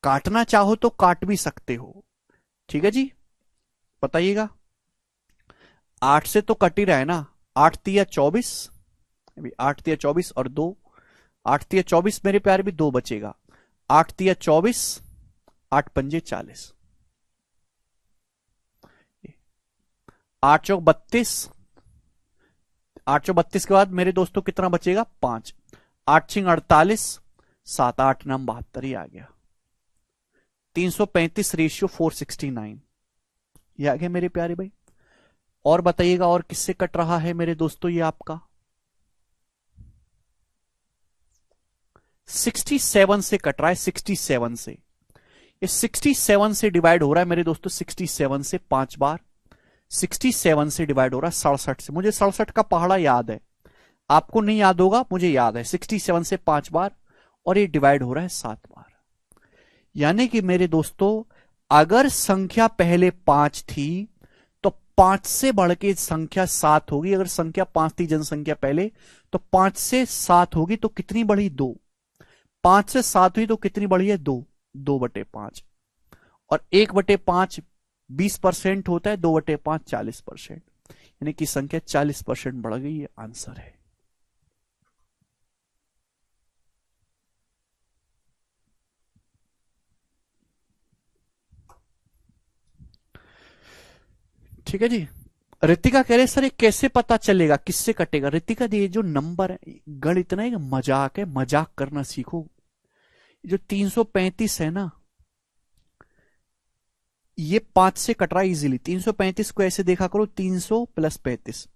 काटना चाहो तो काट भी सकते हो, ठीक है जी, बताइएगा। 8 से तो कट ही रहा है ना, 8 तिया 24, 8 तिया 24 और 2, 8 तिया 24 मेरे प्यारे भी 2 बचेगा, 8 तिया 24, 8 पंजे 40, 8 चौक 32, 8 चौक 32 के बाद मेरे दोस्तों कितना बचेगा? 5, 8 छिंग 48, 7 8 9 72, ये आ गया 335 रेशियो 469, ये आ गया मेरे प्यारे भाई। और बताइएगा और किससे कट रहा है मेरे दोस्तों? ये आपका 67 से कट रहा है, 67 से, ये 67 से डिवाइड हो रहा है मेरे दोस्तों, 67 से 5 बार, 67 से डिवाइड हो रहा है 67 से। मुझे 67 का पहाड़ा याद है, आपको नहीं याद होगा, मुझे याद है, 67 से 5 बार और ये डिवाइड हो रहा है 7 बार। यानी कि मेरे दोस्तों अगर संख्या पहले 5 थी तो 5 से बढ़ के संख्या 7 होगी। अगर संख्या 5 थी जनसंख्या पहले, तो 5 से 7 होगी तो कितनी बढ़ी? 2। 5 से 7 हुई तो कितनी बढ़ी है? 2। 2/5 और 1/5 20% होता है, 2/5 40%, यानी कि संख्या 40% बढ़ गई, ये आंसर है। ठीक है जी। रितिका कह रहे सर ये कैसे पता चलेगा किससे कटेगा? रितिका ये जो नंबर है, गणित ना एक मजाक है, मजाक करना सीखो। जो 335 है ना, ये 5 से कट रहा है इजीली। 335 को ऐसे देखा करो, 300 + 35,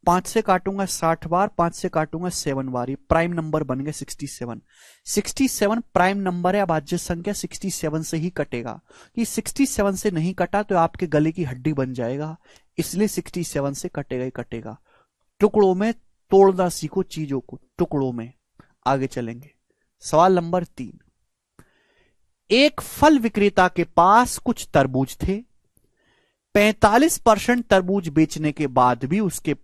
5 से काटूंगा 60 बार, 5 से काटूंगा 7 बार, ये प्राइम नंबर बन गए 67। 67 प्राइम नंबर है, अब भाज्य संख्या 67 से ही कटेगा। कि 67 से नहीं कटा तो आपके गले की हड्डी बन जाएगा, इसलिए 67 से कटेगा ही कटेगा। टुकड़ों में तोड़ना सीखो चीजों को, टुकड़ों में। आगे चलेंगे, सवाल नंबर 3। एक फल विक्रेता के पास कुछ तरबूज थे, 45% तरबूज बेचने के बाद भी उसके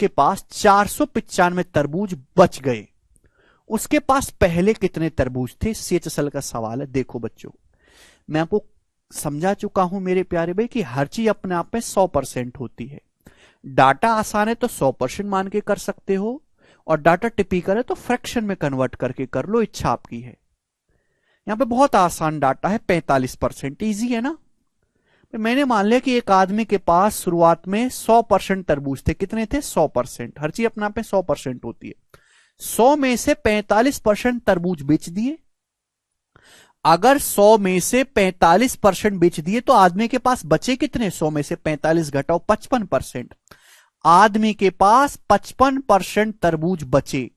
पास 495 तरबूज बच गए। उसके पास पहले कितने तरबूज थे? CHSL का सवाल है। देखो बच्चों, मैं आपको समझा चुका हूं मेरे प्यारे भाई कि हर चीज अपने आप में 100% होती है। डाटा आसान है तो 100% मान के कर सकते हो, और डाटा टिपिकल है तो फ्रैक्शन में कन्वर्ट करके कर लो, इच्छा आपकी है। यहां पे बहुत आसान डाटा है, 45%, इजी है ना। मैंने मान लिया कि एक आदमी के पास शुरुआत में 100% तरबूज थे। कितने थे? 100%। हर चीज अपने आप में 100% होती है। 100 में से 45% तरबूज बेच दिए। अगर 100 में से 45% बेच दिए तो आदमी के पास बचे कितने? 100 में से 45 घटाओ 55%। आदमी के पास 55% तरबूज बचे।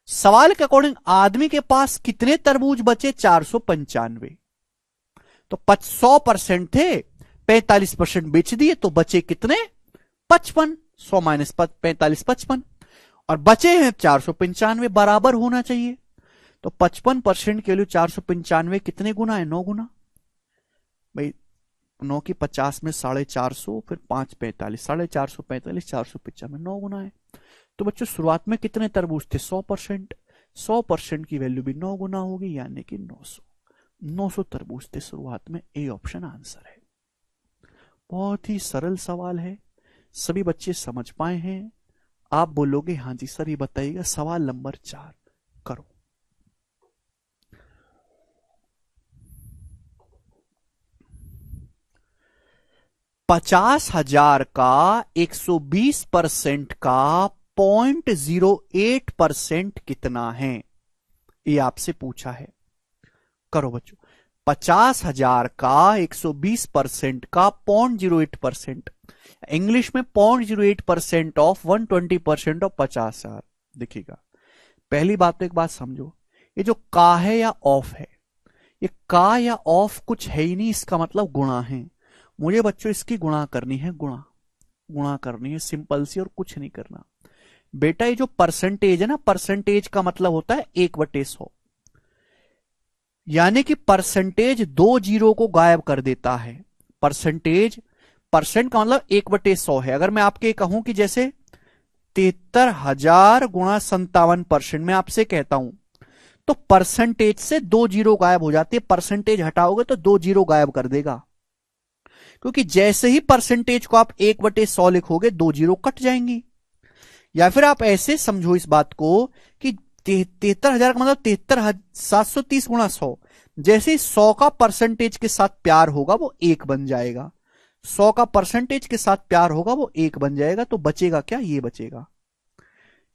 सवाल के अकॉर्डिंग आदमी के पास कितने तरबूज बचे? 495। तो 100% थे, 45% बेच दिए तो बचे कितने? 55। 100 माइनस 45 55, और बचे हैं 495, बराबर होना चाहिए। तो 55% के लिए 495 कितने गुना है? 9 गुना। भाई 9 की 50 में 450, फिर 5 45, 445, 495, 9 गुना है। तो बच्चों शुरुआत में कितने तरबूज थे? 100%। 100% की वैल्यू भी 9 गुना होगी, यानी कि 900। 900 तरबूज थे शुरुआत में। ए ऑप्शन आंसर है। बहुत ही सरल सवाल है, सभी बच्चे समझ पाए हैं। आप बोलोगे हाँ जी सर, ये बताइएगा। सवाल नंबर 4 करो। $50,000 का 120% का 0.08% कितना है? ये आपसे पूछा है। करो बच्चों। 50,000 का 120% का 0.08%, इंग्लिश में 0.08% ऑफ 120% ऑफ 50,000। देखिएगा, पहली बात तो एक बात समझो, ये जो का है या ऑफ है, ये का या ऑफ कुछ है ही नहीं, इसका मतलब गुणा है। मुझे बच्चों इसकी गुणा करनी है, गुणा करनी है सिंपल सी, और कुछ नहीं करना। बेटा ये जो परसेंटेज है ना, परसेंटेज का मतलब होता है 1/100, यानी कि परसेंटेज 2 जीरो को गायब कर देता है। परसेंटेज, परसेंट का मतलब 1/100 है। अगर मैं आपके कहूं कि जैसे 73,000 गुणा 57%, मैं आपसे कहता हूं, तो परसेंटेज से 2 जीरो गायब हो जाती है। परसेंटेज हटाओगे तो 2 जीरो गायब कर देगा, क्योंकि जैसे ही परसेंटेज को आप 1/100 लिखोगे 2 जीरो कट जाएंगी। या फिर आप ऐसे समझो इस बात को कि 73,000 का मतलब 73,730 गुणा 100। जैसे 100 का परसेंटेज के साथ प्यार होगा वो 1 बन जाएगा। 100 का परसेंटेज के साथ प्यार होगा वो 1 बन जाएगा। तो बचेगा क्या? ये बचेगा।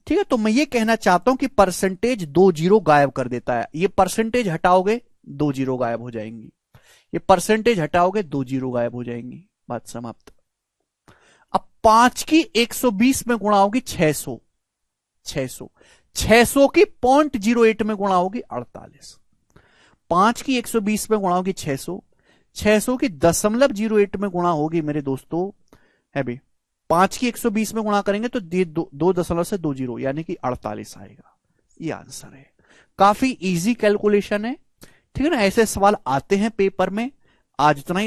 ठीक है, तो मैं ये कहना चाहता हूं कि परसेंटेज 2 जीरो गायब कर देता है। ये परसेंटेज हटाओगे 2 जीरो गायब हो जाएंगी, ये परसेंटेज हटाओगे 2 जीरो गायब हो जाएंगी। बात समाप्त। अब 5 की 120 में गुणा होगी 600। 600 की 0.08 में गुणा होगी 48। 5 की 120 में गुणा होगी 600, 600 की 0.08 में गुणा होगी मेरे दोस्तों, है भी 5 की 120 में गुणा करेंगे तो 2 दशमलव से 2 जीरो, यानी कि 48 आएगा। ये आंसर है। काफी इजी कैलकुलेशन है। ठीक है ना, ऐसे सवाल आते हैं पेपर में। आज इतना ही।